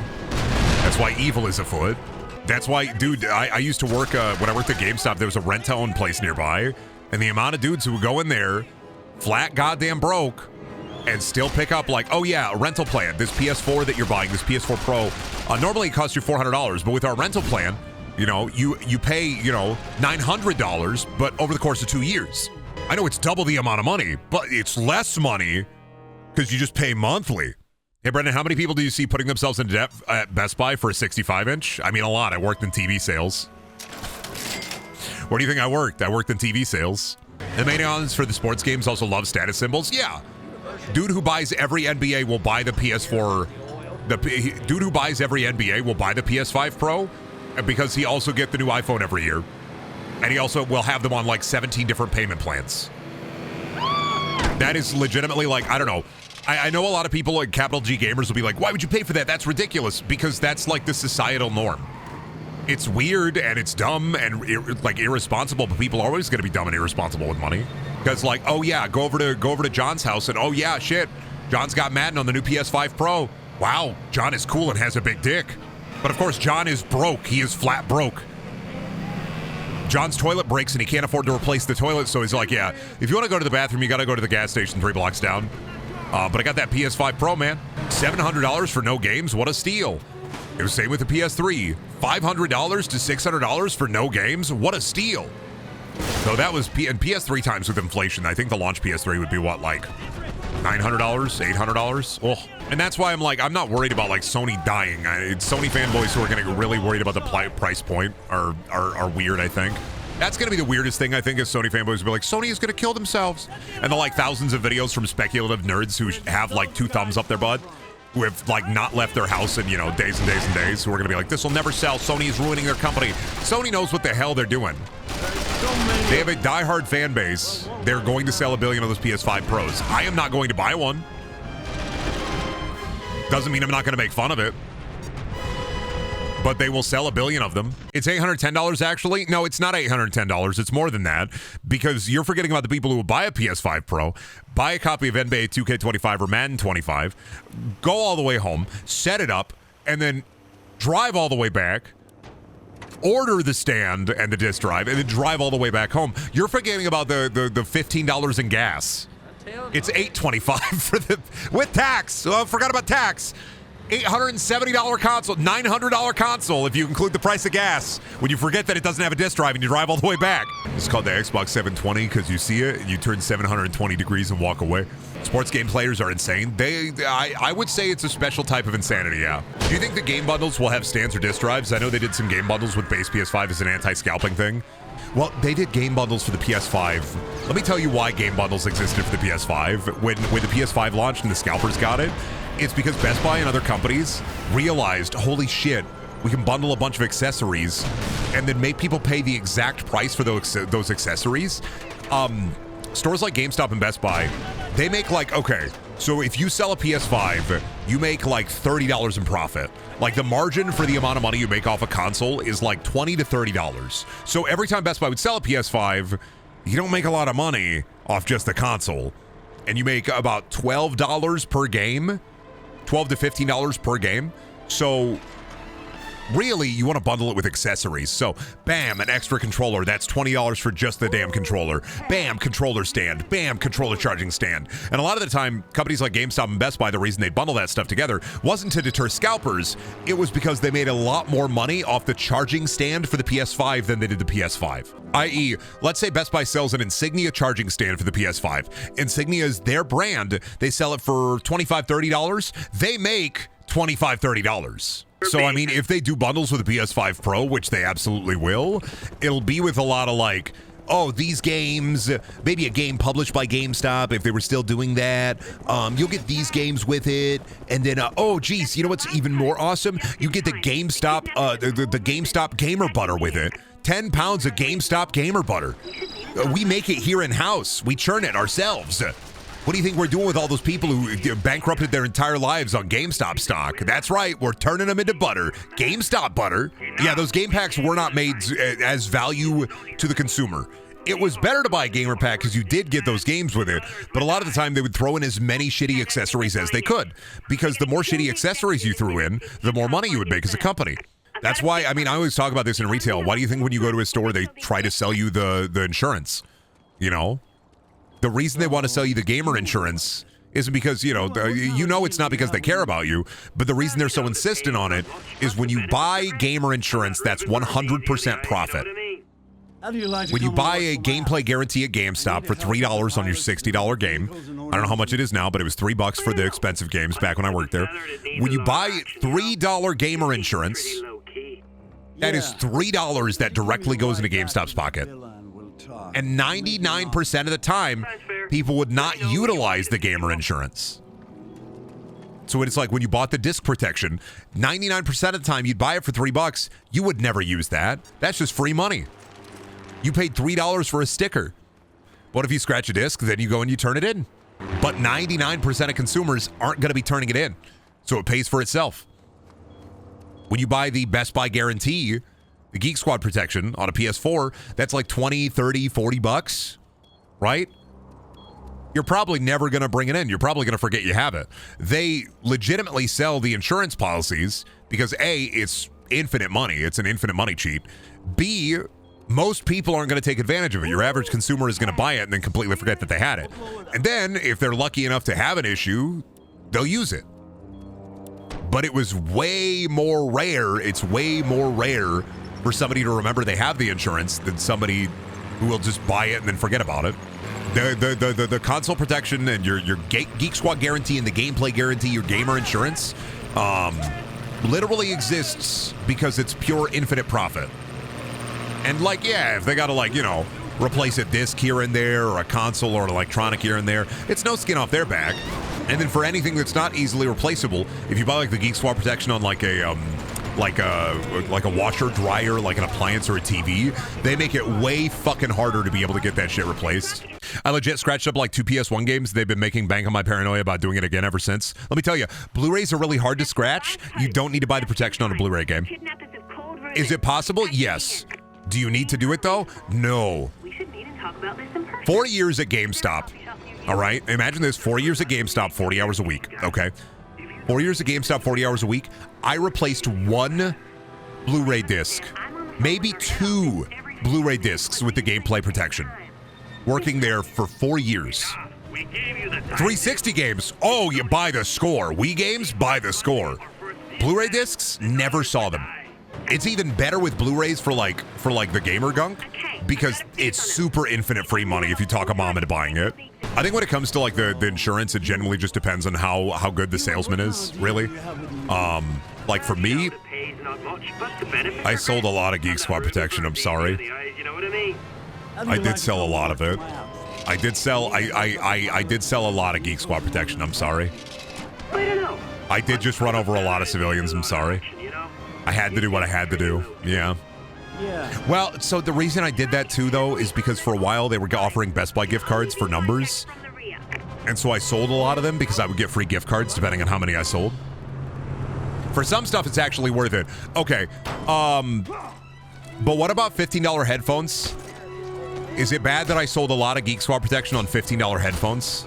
That's why evil is afoot. That's why, dude, I used to work, when I worked at GameStop, there was a rent-to-own place nearby, and the amount of dudes who would go in there, flat goddamn broke, and still pick up like, oh yeah, a rental plan. This PS4 that you're buying, this PS4 Pro, normally it costs you $400, but with our rental plan, you know, you pay, you know, $900, but over the course of 2 years. I know it's double the amount of money, but it's less money because you just pay monthly. Hey, Brendan, how many people do you see putting themselves in debt at Best Buy for a 65-inch? I mean, a lot. I worked in TV sales. Where do you think I worked? I worked in TV sales. The main audience for the sports games also love status symbols. Yeah. Dude who buys every NBA will buy the PS4. Dude who buys every NBA will buy the PS5 Pro because he also get the new iPhone every year. And he also will have them on like 17 different payment plans. That is legitimately like, I don't know. I know a lot of people like capital G gamers will be like, why would you pay for that? That's ridiculous. Because that's like the societal norm. It's weird and it's dumb and like irresponsible, but people are always going to be dumb and irresponsible with money. Because like, oh yeah, go over to John's house and oh yeah, shit, John's got Madden on the new PS5 Pro. Wow, John is cool and has a big dick. But of course, John is broke. He is flat broke. John's toilet breaks and he can't afford to replace the toilet, so he's like, yeah, if you want to go to the bathroom, you got to go to the gas station 3 blocks down. But I got that PS5 Pro, man. $700 for no games. What a steal. It was the same with the PS3. $500 to $600 for no games. What a steal. So that was and PS3 times with inflation. I think the launch PS3 would be what, like $900, $800? Oh. And that's why I'm like, I'm not worried about like Sony dying. Sony fanboys who are going to get really worried about the price point are weird, I think. That's going to be the weirdest thing, I think, is Sony fanboys will be like, Sony is going to kill themselves. And the like thousands of videos from speculative nerds who have like 2 thumbs up their butt, who have like not left their house in, you know, days and days and days, who are going to be like, this will never sell. Sony is ruining their company. Sony knows what the hell they're doing. They have a diehard fan base. They're going to sell 1 billion of those PS5 Pros. I am not going to buy one. Doesn't mean I'm not going to make fun of it. But they will sell 1 billion of them. It's $810 actually. No, it's not $810. It's more than that because you're forgetting about the people who will buy a PS5 Pro, buy a copy of NBA 2K25 or Madden 25, go all the way home, set it up, and then drive all the way back, order the stand and the disk drive, and then drive all the way back home. You're forgetting about the $15 in gas. It's $825 for the with tax. Oh, I forgot about tax. $870 console, $900 console if you include the price of gas. When you forget that it doesn't have a disk drive and you drive all the way back. It's called the Xbox 720 because you see it and you turn 720 degrees and walk away. Sports game players are insane. I would say it's a special type of insanity, yeah. Do you think the game bundles will have stands or disk drives? I know they did some game bundles with base PS5 as an anti-scalping thing. Well, they did game bundles for the PS5. Let me tell you why game bundles existed for the PS5. When the PS5 launched and the scalpers got it, it's because Best Buy and other companies realized, holy shit, we can bundle a bunch of accessories and then make people pay the exact price for those accessories. Stores like GameStop and Best Buy, they make like, okay, so if you sell a PS5, you make like $30 in profit. Like the margin for the amount of money you make off a console is like $20 to $30. So every time Best Buy would sell a PS5, you don't make a lot of money off just the console. And you make about $12 per game, $12 to $15 per game. So really, you want to bundle it with accessories. So, bam, an extra controller. That's $20 for just the damn controller. Bam, controller stand. Bam, controller charging stand. And a lot of the time, companies like GameStop and Best Buy, the reason they bundle that stuff together wasn't to deter scalpers. It was because they made a lot more money off the charging stand for the PS5 than they did the PS5. I.e., let's say Best Buy sells an Insignia charging stand for the PS5. Insignia is their brand. They sell it for $25, $30. They make $25, $30. So, I mean, if they do bundles with a PS5 Pro, which they absolutely will, it'll be with a lot of like, oh, these games, maybe a game published by GameStop, if they were still doing that. You'll get these games with it. And then, oh, geez, you know what's even more awesome? You get the GameStop, the GameStop Gamer Butter with it. 10 pounds of GameStop Gamer Butter. We make it here in-house. We churn it ourselves. What do you think we're doing with all those people who bankrupted their entire lives on GameStop stock? That's right, we're turning them into butter. GameStop butter. Yeah, those game packs were not made as value to the consumer. It was better to buy a gamer pack because you did get those games with it, but a lot of the time they would throw in as many shitty accessories as they could, because the more shitty accessories you threw in, the more money you would make as a company. That's why, I mean, I always talk about this in retail. Why do you think when you go to a store, they try to sell you the insurance? You know? The reason they want to sell you the gamer insurance isn't because, it's not because they care about you, but the reason they're so insistent on it is when you buy gamer insurance, that's 100% profit. When you buy a gameplay guarantee at GameStop for $3 on your $60 game, I don't know how much it is now, but it was $3 for the expensive games back when I worked there. When you buy $3 gamer insurance, that is $3 that directly goes into GameStop's pocket. And 99% of the time, people would not utilize the gamer insurance. So it's like when you bought the disc protection, 99% of the time you'd buy it for $3. You would never use that. That's just free money. You paid $3 for a sticker. What if you scratch a disc, then you go and you turn it in? But 99% of consumers aren't going to be turning it in. So it pays for itself. When you buy the Best Buy guarantee, the Geek Squad protection on a PS4, that's like $20, $30, $40, right? You're probably never going to bring it in. You're probably going to forget you have it. They legitimately sell the insurance policies because A, it's infinite money. It's an infinite money cheat. B, most people aren't going to take advantage of it. Your average consumer is going to buy it and then completely forget that they had it. And then if they're lucky enough to have an issue, they'll use it. But it was way more rare. It's way more rare for somebody to remember they have the insurance than somebody who will just buy it and then forget about it. The console protection and your Geek Squad guarantee and the gameplay guarantee, your gamer insurance, literally exists because it's pure infinite profit. And like, yeah, if they got to replace a disc here and there or a console or an electronic here and there, it's no skin off their back. And then for anything that's not easily replaceable, if you buy like the Geek Squad protection on like a washer, dryer, like an appliance or a TV, they make it way fucking harder to be able to get that shit replaced. I legit scratched up like 2 PS1 games. They've been making bank on my paranoia about doing it again ever since. Let me tell you, Blu-rays are really hard to scratch. You don't need to buy the protection on a Blu-ray game. Is it possible? Yes. Do you need to do it though? No. 4 years at GameStop. All right. Imagine this, 4 years at GameStop, 40 hours a week. Okay. 4 years at GameStop, 40 hours a week. I replaced 1 Blu-ray disc, maybe 2 Blu-ray discs with the gameplay protection. Working there for 4 years. 360 games. Oh, you buy the score. Wii games, buy the score. Blu-ray discs, never saw them. It's even better with Blu-rays for like the gamer gunk because it's super infinite free money if you talk a mom into buying it. I think when it comes to like the insurance, it generally just depends on how good the salesman is, really. Like for me, I sold a lot of Geek Squad protection, I'm sorry. I did sell a lot of it. I did sell a lot of Geek Squad protection, I'm sorry. I did just run over a lot of civilians, I'm sorry. I had to do what I had to do. Yeah. Well, so the reason I did that too, though, is because for a while they were offering Best Buy gift cards for numbers. And so I sold a lot of them because I would get free gift cards depending on how many I sold. For some stuff, it's actually worth it. Okay. But what about $15 headphones? Is it bad that I sold a lot of Geek Squad protection on $15 headphones?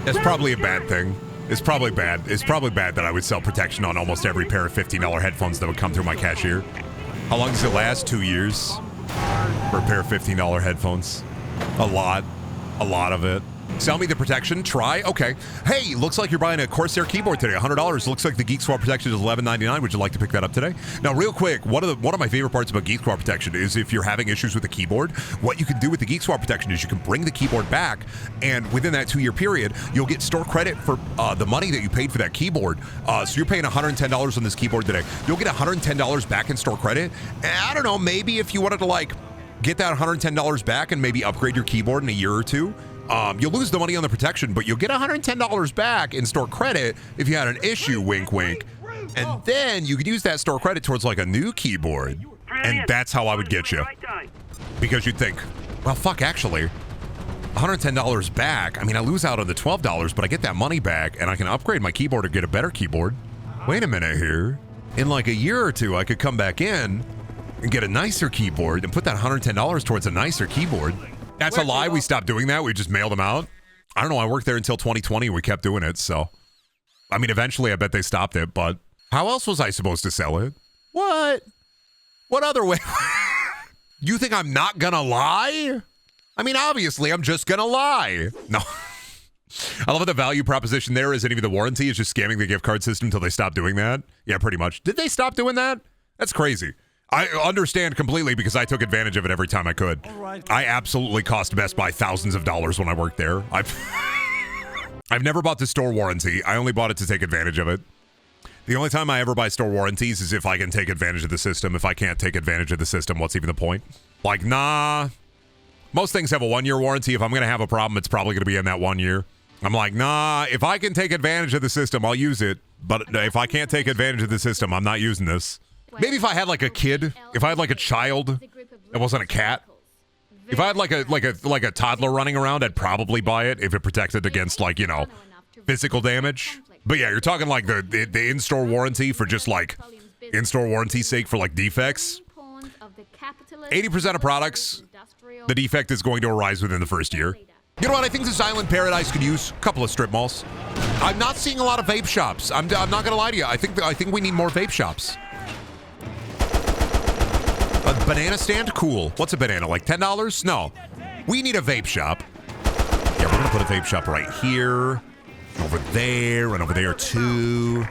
That's probably a bad thing. It's probably bad. It's probably bad that I would sell protection on almost every pair of $15 headphones that would come through my cashier. How long does it last? 2 years for a pair of $15 headphones. A lot of it. Sell me the protection. Try. Okay. Hey, looks like you're buying a Corsair keyboard today. $100. Looks like the Geek Squad protection is $11.99. Would you like to pick that up today? Now, real quick, one of my favorite parts about Geek Squad protection is if you're having issues with the keyboard, what you can do with the Geek Squad protection is you can bring the keyboard back, and within that 2-year period, you'll get store credit for the money that you paid for that keyboard. So you're paying $110 on this keyboard today. You'll get $110 back in store credit. And I don't know, maybe if you wanted to like get that $110 back and maybe upgrade your keyboard in a year or two. You'll lose the money on the protection, but you'll get $110 back in store credit if you had an issue, wink, wink. And then you could use that store credit towards like a new keyboard. And that's how I would get you. Because you'd think, well, fuck, actually, $110 back. I mean, I lose out on the $12, but I get that money back and I can upgrade my keyboard or get a better keyboard. Wait a minute here. In like a year or two, I could come back in and get a nicer keyboard and put that $110 towards a nicer keyboard. That's a lie. We stopped doing that. We just mailed them out. I don't know. I worked there until 2020 and we kept doing it. So, I mean, eventually I bet they stopped it, but how else was I supposed to sell it? What? What other way? You think I'm not gonna lie? I mean, obviously I'm just gonna lie. No. I love how the value proposition there isn't even the warranty. It's just scamming the gift card system until they stop doing that. Yeah, pretty much. Did they stop doing that? That's crazy. I understand completely because I took advantage of it every time I could. I absolutely cost Best Buy thousands of dollars when I worked there. I've never bought the store warranty. I only bought it to take advantage of it. The only time I ever buy store warranties is if I can take advantage of the system. If I can't take advantage of the system, what's even the point? Like, nah. Most things have a 1-year warranty. If I'm going to have a problem, it's probably going to be in that 1 year. I'm like, nah, if I can take advantage of the system, I'll use it. But if I can't take advantage of the system, I'm not using this. Maybe if I had like a kid, if I had like a child that wasn't a cat, if I had like a toddler running around, I'd probably buy it if it protected against like, you know, physical damage. But yeah, you're talking like the in-store warranty for just like in-store warranty sake for like defects. 80% of products, the defect is going to arise within the first year. You know what? I think this island paradise could use a couple of strip malls. I'm not seeing a lot of vape shops. I'm not gonna lie to you. I think we need more vape shops. A banana stand? Cool. What's a banana? Like $10? No. We need a vape shop. Yeah, we're gonna put a vape shop right here, over there, and over there too.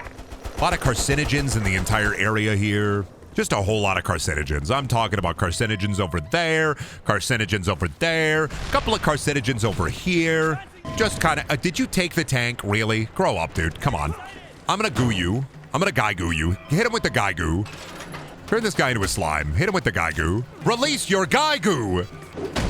A lot of carcinogens in the entire area here. Just a whole lot of carcinogens. I'm talking about carcinogens over there, carcinogens over there, a couple of carcinogens over here. Just kind of, did you take the tank? Really? Grow up, dude. Come on. I'm gonna goo you. I'm gonna guy goo you. Hit him with the guy goo. Turn this guy into a slime. Hit him with the guy goo. Release your guy goo!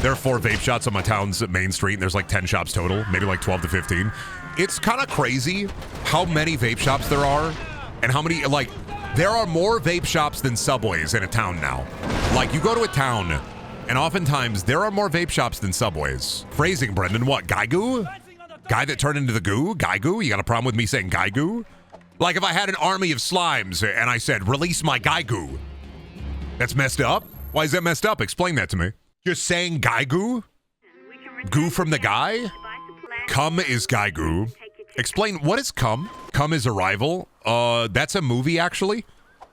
There are 4 vape shops on my town's main street, and there's like 10 shops total, maybe like 12 to 15. It's kind of crazy how many vape shops there are, and how many, like, there are more vape shops than Subways in a town now. Like, you go to a town, and oftentimes there are more vape shops than Subways. Phrasing, Brendan, what, guy goo? Guy that turned into the goo? Guy goo? You got a problem with me saying guy goo? Like if I had an army of slimes and I said, release my guy goo. That's messed up? Why is that messed up? Explain that to me. Just saying guy goo? Goo from the guy? Cum is guy goo. Explain, what is cum? Cum is Arrival. That's a movie actually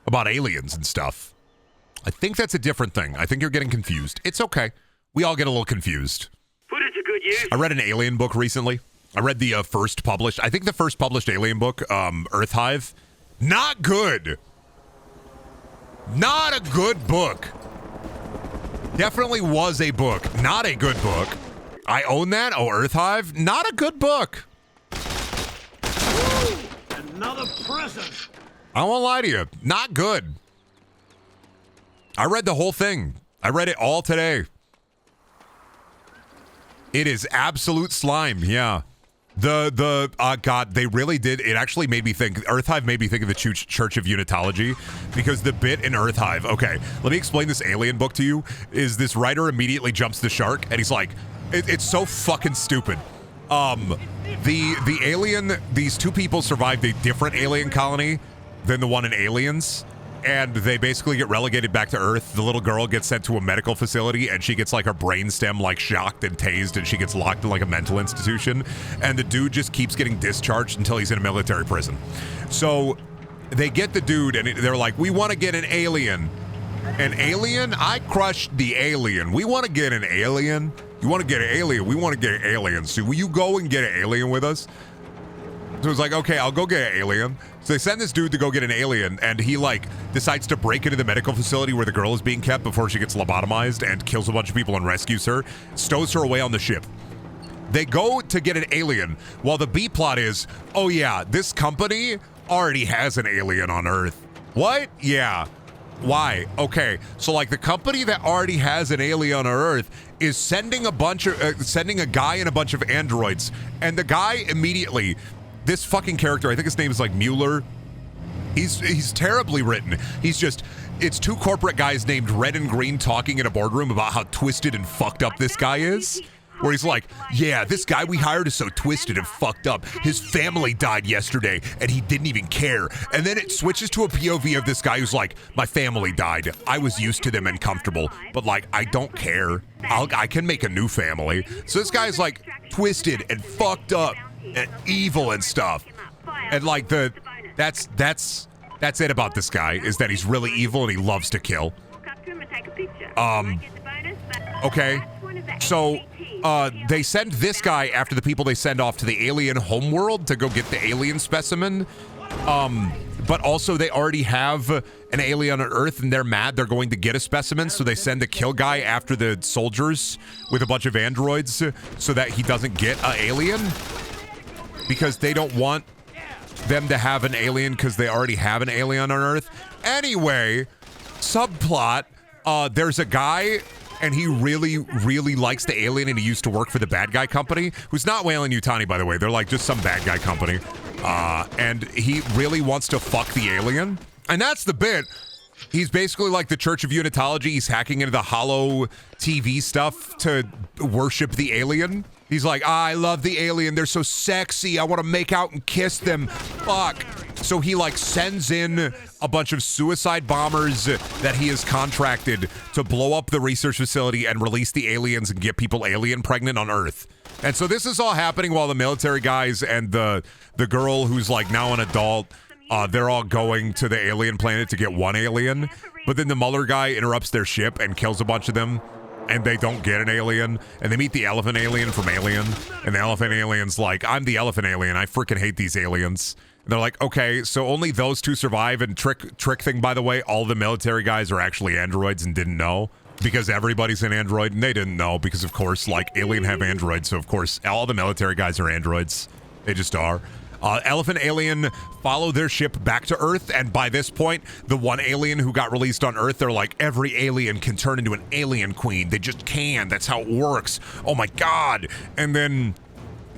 about aliens and stuff. I think that's a different thing. I think you're getting confused. It's okay. We all get a little confused. Put it to good use. I read an alien book recently. I read the first published Alien book, Earth Hive. Not good. Not a good book. Definitely was a book. Not a good book. I own that. Oh, Earth Hive. Not a good book. Another present. I won't lie to you. Not good. I read the whole thing. I read it all today. It is absolute slime. Yeah. God, they really did. It actually made me think. Earth Hive made me think of the Church of Unitology, because the bit in Earth Hive. Okay, let me explain this alien book to you. Is this writer immediately jumps the shark and he's like, it's so fucking stupid. The alien, these two people survived a different alien colony than the one in Aliens. And they basically get relegated back to Earth. The little girl gets sent to a medical facility, and she gets like her brainstem like shocked and tased, and she gets locked in like a mental institution. And the dude just keeps getting discharged until he's in a military prison. So they get the dude, and they're like, "We want to get an alien." An alien? I crushed the alien. We want to get an alien. You want to get an alien? We want to get an alien. So will you go and get an alien with us? So it's like, okay, I'll go get an alien. So they send this dude to go get an alien, and he like decides to break into the medical facility where the girl is being kept before she gets lobotomized, and kills a bunch of people and rescues her, stows her away on the ship. They go to get an alien, while the B plot is, oh yeah, this company already has an alien on Earth. What? Yeah. Why? Okay, so like the company that already has an alien on Earth is sending a guy and a bunch of androids, and the guy immediately, this fucking character, I think his name is like Mueller. He's terribly written. It's two corporate guys named Red and Green talking in a boardroom about how twisted and fucked up this guy is. Where he's like, yeah, this guy we hired is so twisted and fucked up. His family died yesterday and he didn't even care. And then it switches to a POV of this guy who's like, my family died. I was used to them and comfortable, but like, I don't care. I can make a new family. So this guy's like twisted and fucked up and evil and stuff. And like that's it about this guy, is that he's really evil and he loves to kill. Okay. So they send this guy after the people they send off to the alien homeworld to go get the alien specimen. But also they already have an alien on Earth and they're mad they're going to get a specimen, so they send the kill guy after the soldiers with a bunch of androids so that he doesn't get an alien, because they don't want them to have an alien because they already have an alien on Earth. Anyway, subplot, there's a guy and he really, really likes the alien, and he used to work for the bad guy company, who's not Weyland-Yutani, by the way. They're like just some bad guy company. And he really wants to fuck the alien. And that's the bit. He's basically like the Church of Unitology. He's hacking into the hollow TV stuff to worship the alien. He's like, I love the alien. They're so sexy. I want to make out and kiss them. Fuck. So he like sends in a bunch of suicide bombers that he has contracted to blow up the research facility and release the aliens and get people alien pregnant on Earth. And so this is all happening while the military guys and the girl who's like now an adult, they're all going to the alien planet to get one alien. But then the Mueller guy interrupts their ship and kills a bunch of them. And they don't get an alien, and they meet the elephant alien from Alien, and the elephant alien's like, I'm the elephant alien, I freaking hate these aliens. And they're like, okay, so only those two survive, and trick thing, by the way, all the military guys are actually androids and didn't know, because everybody's an android, and they didn't know, because of course, like, Alien have androids, so of course, all the military guys are androids. They just are. Elephant alien follow their ship back to Earth, and by this point, the one alien who got released on Earth, they're like, every alien can turn into an alien queen. They just can. That's how it works. Oh my God. And then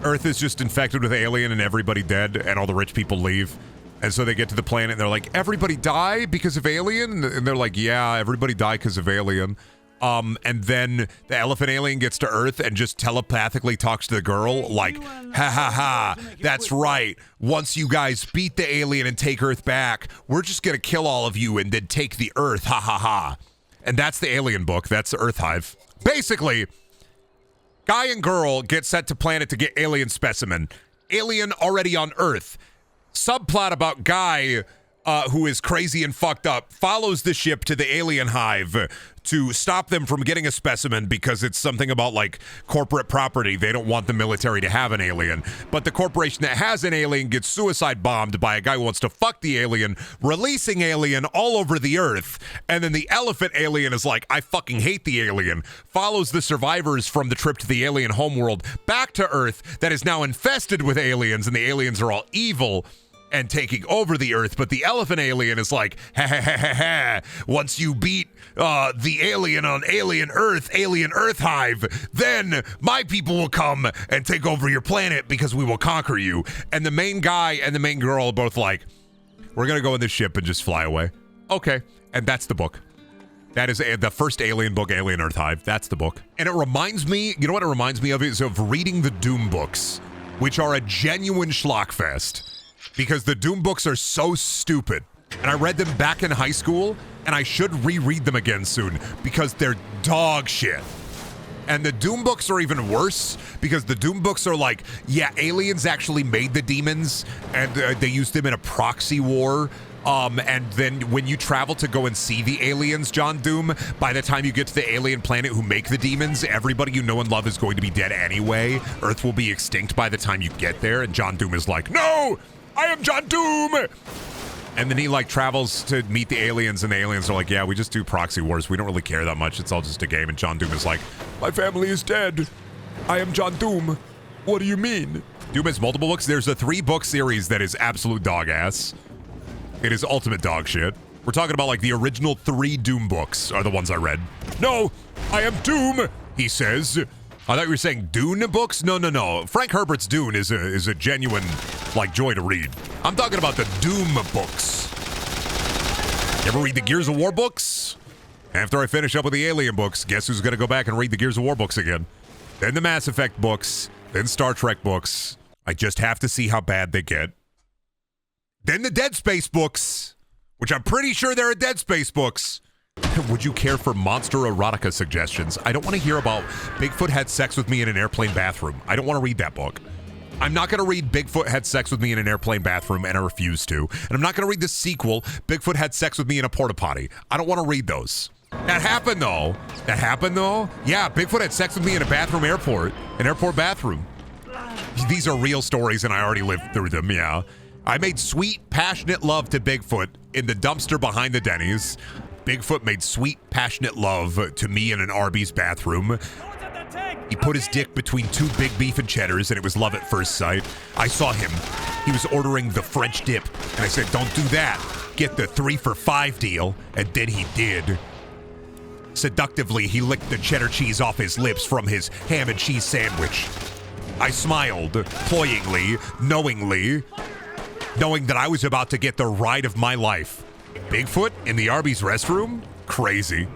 Earth is just infected with alien and everybody dead, and all the rich people leave. And so they get to the planet and they're like, everybody die because of alien? And they're like, yeah, everybody die because of alien. And then the elephant alien gets to Earth and just telepathically talks to the girl like, ha ha ha, that's right. Once you guys beat the alien and take Earth back, we're just gonna kill all of you and then take the Earth, ha ha ha. And that's the alien book. That's Earth Hive. Basically, guy and girl get sent to planet to get alien specimen. Alien already on Earth. Subplot about guy who is crazy and fucked up, follows the ship to the alien hive to stop them from getting a specimen because it's something about like corporate property. They don't want the military to have an alien. But the corporation that has an alien gets suicide bombed by a guy who wants to fuck the alien, releasing alien all over the earth. And then the elephant alien is like, I fucking hate the alien, follows the survivors from the trip to the alien homeworld back to Earth that is now infested with aliens, and the aliens are all evil and taking over the Earth. But the elephant alien is like, ha ha ha ha ha, once you beat the alien on alien Earth hive, then my people will come and take over your planet because we will conquer you. And the main guy and the main girl are both like, we're gonna go in this ship and just fly away. Okay, and that's the book. That is the first alien book, Alien Earth Hive. That's the book. And it reminds me, you know what it reminds me of? Is of reading the Doom books, which are a genuine schlockfest. Because the Doom books are so stupid. And I read them back in high school, and I should reread them again soon because they're dog shit. And the Doom books are even worse because the Doom books are like, yeah, aliens actually made the demons, and they used them in a proxy war. And then when you travel to go and see the aliens, John Doom, by the time you get to the alien planet who make the demons, everybody you know and love is going to be dead anyway. Earth will be extinct by the time you get there. And John Doom is like, no! I am John Doom! And then he like travels to meet the aliens, and the aliens are like, yeah, we just do proxy wars. We don't really care that much. It's all just a game. And John Doom is like, my family is dead. I am John Doom. What do you mean? Doom has multiple books. There's a 3-book series that is absolute dog ass. It is ultimate dog shit. We're talking about like the original 3 Doom books are the ones I read. No, I am Doom, he says. I thought you were saying Dune books? No. Frank Herbert's Dune is a genuine, like, joy to read. I'm talking about the Doom books. You ever read the Gears of War books? After I finish up with the Alien books, guess who's gonna go back and read the Gears of War books again? Then the Mass Effect books, then Star Trek books. I just have to see how bad they get. Then the Dead Space books, which I'm pretty sure there are Dead Space books. Would you care for monster erotica suggestions? I don't want to hear about Bigfoot had sex with me in an airplane bathroom. I don't want to read that book. I'm not going to read Bigfoot had sex with me in an airplane bathroom, and I refuse to. And I'm not going to read the sequel, Bigfoot had sex with me in a porta potty. I don't want to read those. That happened though. Yeah, Bigfoot had sex with me in an airport bathroom. These are real stories, and I already lived through them, yeah. I made sweet, passionate love to Bigfoot in the dumpster behind the Denny's. Bigfoot made sweet, passionate love to me in an Arby's bathroom. He put his dick between 2 big beef and cheddars, and it was love at first sight. I saw him. He was ordering the French dip, and I said, don't do that. Get the 3 for $5 deal, and then he did. Seductively, he licked the cheddar cheese off his lips from his ham and cheese sandwich. I smiled, cloyingly, knowing that I was about to get the ride of my life. Bigfoot in the Arby's restroom? Crazy.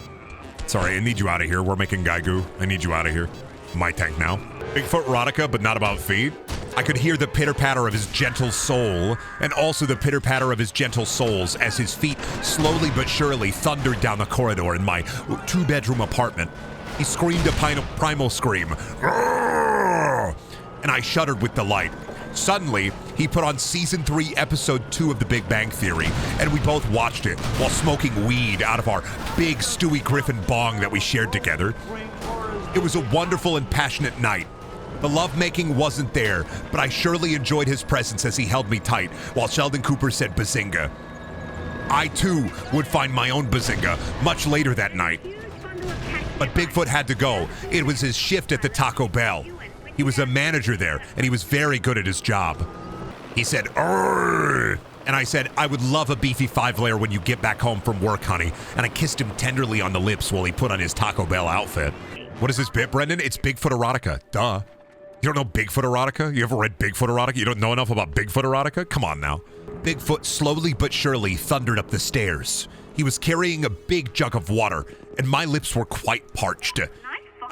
Sorry, I need you out of here. We're making guy goo. I need you out of here. My tank now. Bigfoot erotica, but not about feet. I could hear the pitter-patter of his gentle soul, and also the pitter-patter of his gentle soles as his feet slowly but surely thundered down the corridor in my 2-bedroom apartment. He screamed a primal scream. And I shuddered with delight. Suddenly, he put on Season 3, Episode 2 of The Big Bang Theory, and we both watched it while smoking weed out of our big Stewie Griffin bong that we shared together. It was a wonderful and passionate night. The lovemaking wasn't there, but I surely enjoyed his presence as he held me tight while Sheldon Cooper said bazinga. I, too, would find my own bazinga much later that night. But Bigfoot had to go. It was his shift at the Taco Bell. He was a manager there, and he was very good at his job. He said, "Arrgh." And I said, I would love a beefy 5-layer when you get back home from work, honey. And I kissed him tenderly on the lips while he put on his Taco Bell outfit. What is this bit, Brendan? It's Bigfoot erotica. Duh. You don't know Bigfoot erotica? You ever read Bigfoot erotica? You don't know enough about Bigfoot erotica? Come on now. Bigfoot slowly but surely thundered up the stairs. He was carrying a big jug of water, and my lips were quite parched.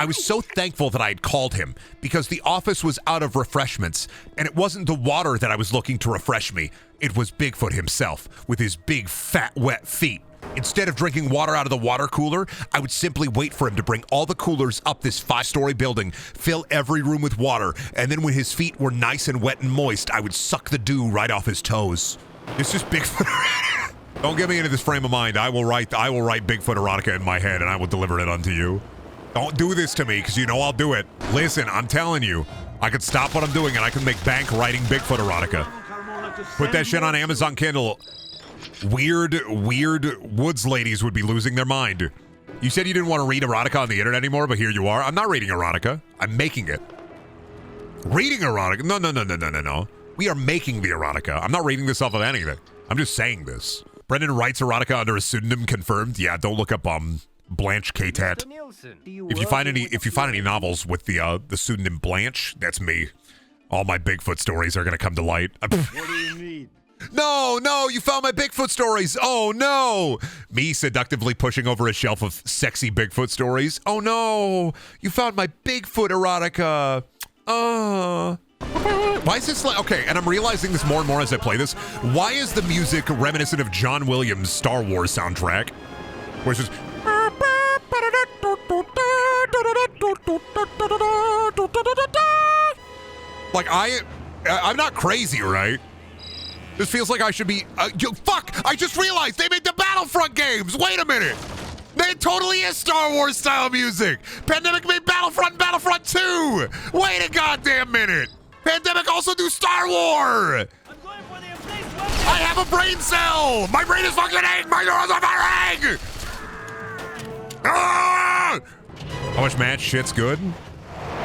I was so thankful that I had called him, because the office was out of refreshments, and it wasn't the water that I was looking to refresh me. It was Bigfoot himself, with his big, fat, wet feet. Instead of drinking water out of the water cooler, I would simply wait for him to bring all the coolers up this 5-story building, fill every room with water, and then when his feet were nice and wet and moist, I would suck the dew right off his toes. This is Bigfoot. Don't get me into this frame of mind. I will write Bigfoot erotica in my head and I will deliver it unto you. Don't do this to me because you know I'll do it. Listen, I'm telling you, I could stop what I'm doing and I can make bank writing Bigfoot erotica. Put that shit on Amazon Kindle. Weird woods ladies would be losing their mind. You said you didn't want to read erotica on the internet anymore, but here you are. I'm not reading erotica. I'm making it. Reading erotica? No. We are making the erotica. I'm not reading this off of anything. I'm just saying this. Brendan writes erotica under a pseudonym confirmed. Yeah, don't look up Blanche K-Tat. If you find any novels with the pseudonym Blanche, that's me. All my Bigfoot stories are gonna come to light. What do you need? No, you found my Bigfoot stories. Oh no. Me seductively pushing over a shelf of sexy Bigfoot stories. Oh no, you found my Bigfoot erotica. Why is this like, okay, and I'm realizing this more and more as I play this. Why is the music reminiscent of John Williams' Star Wars soundtrack? Where it's just like I'm not crazy, right? This feels like I should be. Fuck! I just realized they made the Battlefront games. Wait a minute. It totally is Star Wars style music. Pandemic made Battlefront and Battlefront 2. Wait a goddamn minute. Pandemic also do Star Wars. I have a brain cell. My brain is functioning. My neurons are firing. Ah! I watch Match. Shit's good.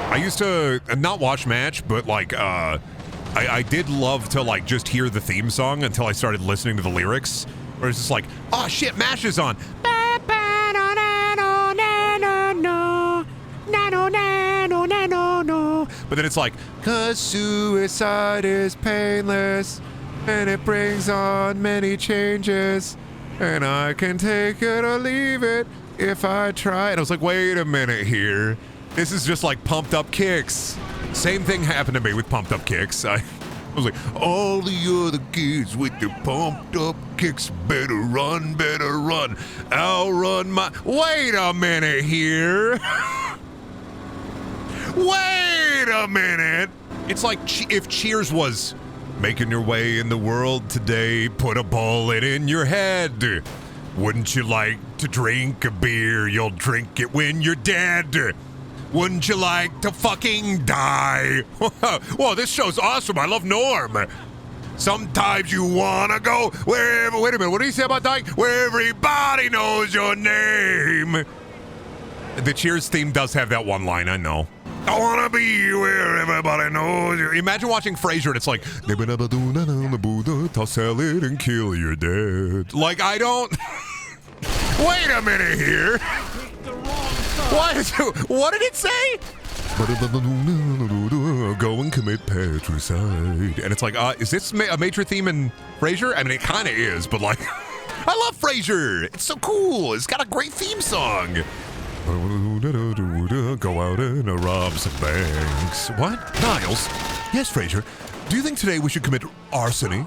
I used to not watch Match, but like I did love to like just hear the theme song until I started listening to the lyrics. Where it's just like, oh shit, Match is on. But then it's like, 'cause suicide is painless and it brings on many changes, and I can take it or leave it if I try. And I was like, wait a minute here. This is just like Pumped Up Kicks. Same thing happened to me with Pumped Up Kicks. I was like, all the other kids with their pumped up kicks better run. I'll run my... Wait a minute here. Wait a minute. It's like if Cheers was making your way in the world today, put a bullet in your head. Wouldn't you like to drink a beer? You'll drink it when you're dead. Wouldn't you like to fucking die? Whoa, this show's awesome. I love Norm. Sometimes you wanna go wherever. Wait a minute, what did he say about dying? Where everybody knows your name. The Cheers theme does have that one line, I know. I wanna be where everybody knows you. Imagine watching Frasier and it's like, toss salad and kill your dead. Like, I don't. Wait a minute here. What did it say? Go and commit patricide. And it's like, is this a major theme in Frasier? I mean, it kind of is, but like, I love Frasier. It's so cool. It's got a great theme song. Go out and rob some banks. What? Niles? Yes, Frasier. Do you think today we should commit arsony?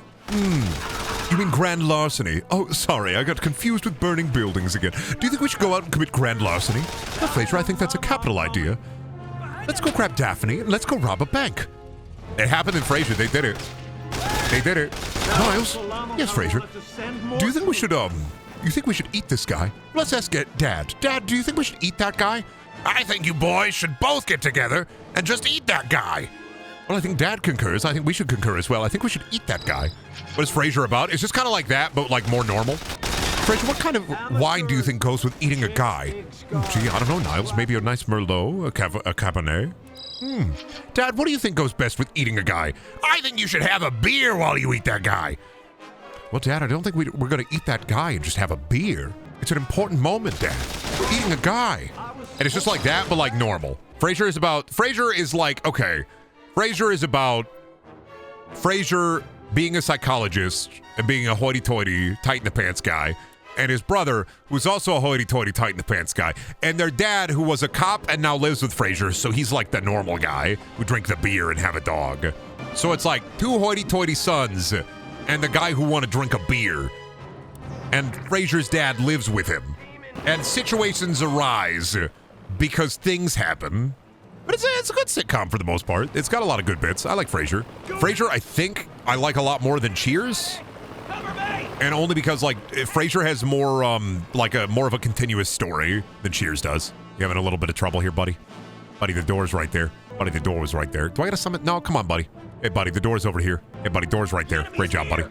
You mean grand larceny? Oh, sorry, I got confused with burning buildings again. Do you think we should go out and commit grand larceny? No, Frasier, I think that's a capital idea. Let's go grab Daphne and let's go rob a bank. It happened in Frasier. They did it. They did it. Niles? Yes, Frasier. Do you think we should, you think we should eat this guy? Let's ask Dad. Dad, do you think we should eat that guy? I think you boys should both get together and just eat that guy. Well, I think Dad concurs. I think we should concur as well. I think we should eat that guy. What is Frasier about? It's just kind of like that, but like more normal. Frasier, what kind of wine do you think goes with eating a guy? Gee, I don't know, Niles. Maybe a nice Merlot, a Cabernet. Dad, what do you think goes best with eating a guy? I think you should have a beer while you eat that guy. Well, Dad, I don't think we're going to eat that guy and just have a beer. It's an important moment, Dad. We're eating a guy. And it's just like that, but like normal. Frasier is like, okay. Frasier is about Frasier being a psychologist and being a hoity-toity, tight-in-the-pants guy, and his brother, who's also a hoity-toity, tight-in-the-pants guy, and their dad, who was a cop and now lives with Frasier, so he's like the normal guy who drink the beer and have a dog. So it's like two hoity-toity sons and the guy who want to drink a beer. And Frasier's dad lives with him. And situations arise because things happen. But it's a good sitcom for the most part. It's got a lot of good bits. I like Frasier. Frasier, I think I like a lot more than Cheers. Cover me! And only because, like, Frasier has more, more of a continuous story than Cheers does. You having a little bit of trouble here, buddy? Buddy, the door's right there. Buddy, the door was right there. Do I gotta summon? No, come on, buddy. Hey, buddy, the door's over here. Hey, buddy, door's right there. Great job, buddy.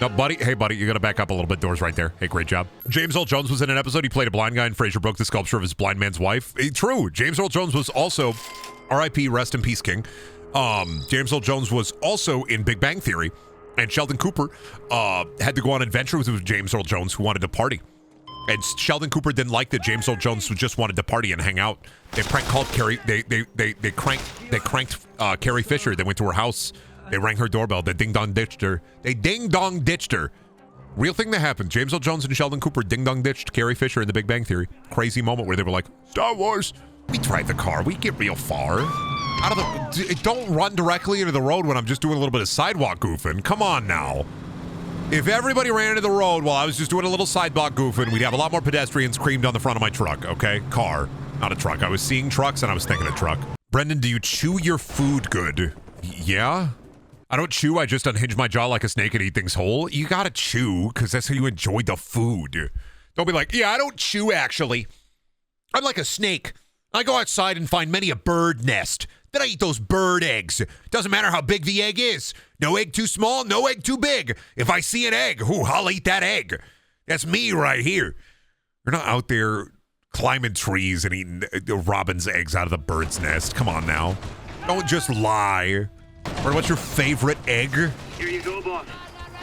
No, buddy. Hey, buddy, you gotta back up a little bit. Door's right there. Hey, great job. James Earl Jones was in an episode. He played a blind guy, and Frasier broke the sculpture of his blind man's wife. True. James Earl Jones was also, R.I.P., rest in peace, King. James Earl Jones was also in Big Bang Theory, and Sheldon Cooper had to go on adventures with James Earl Jones, who wanted to party. And Sheldon Cooper didn't like that James Earl Jones just wanted to party and hang out. They prank called Carrie. They cranked Carrie Fisher. They went to her house. They rang her doorbell. They ding dong ditched her. They ding dong ditched her. Real thing that happened. James Earl Jones and Sheldon Cooper ding dong ditched Carrie Fisher in The Big Bang Theory. Crazy moment where they were like, Star Wars. We drive the car. We get real far. Out of the. Don't run directly into the road when I'm just doing a little bit of sidewalk goofing. Come on now. If everybody ran into the road while I was just doing a little sidewalk goofing, we'd have a lot more pedestrians creamed on the front of my truck, okay? Car, not a truck. I was seeing trucks and I was thinking a truck. Brendan, do you chew your food good? Yeah? I don't chew. I just unhinge my jaw like a snake and eat things whole. You gotta chew because that's how you enjoy the food. Don't be like, yeah, I don't chew actually. I'm like a snake. I go outside and find many a bird nest. Then I eat those bird eggs. Doesn't matter how big the egg is. No egg too small, no egg too big. If I see an egg, I'll eat that egg. That's me right here. You're not out there climbing trees and eating robin's eggs out of the bird's nest. Come on now. Don't just lie. Or what's your favorite egg? Here you go, boss.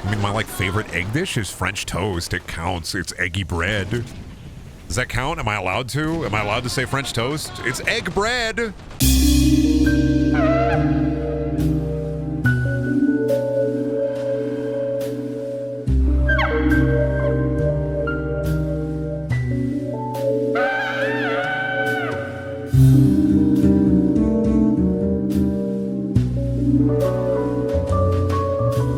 I mean, my favorite egg dish is French toast. It counts. It's eggy bread. Does that count? Am I allowed to? Am I allowed to say French toast? It's egg bread.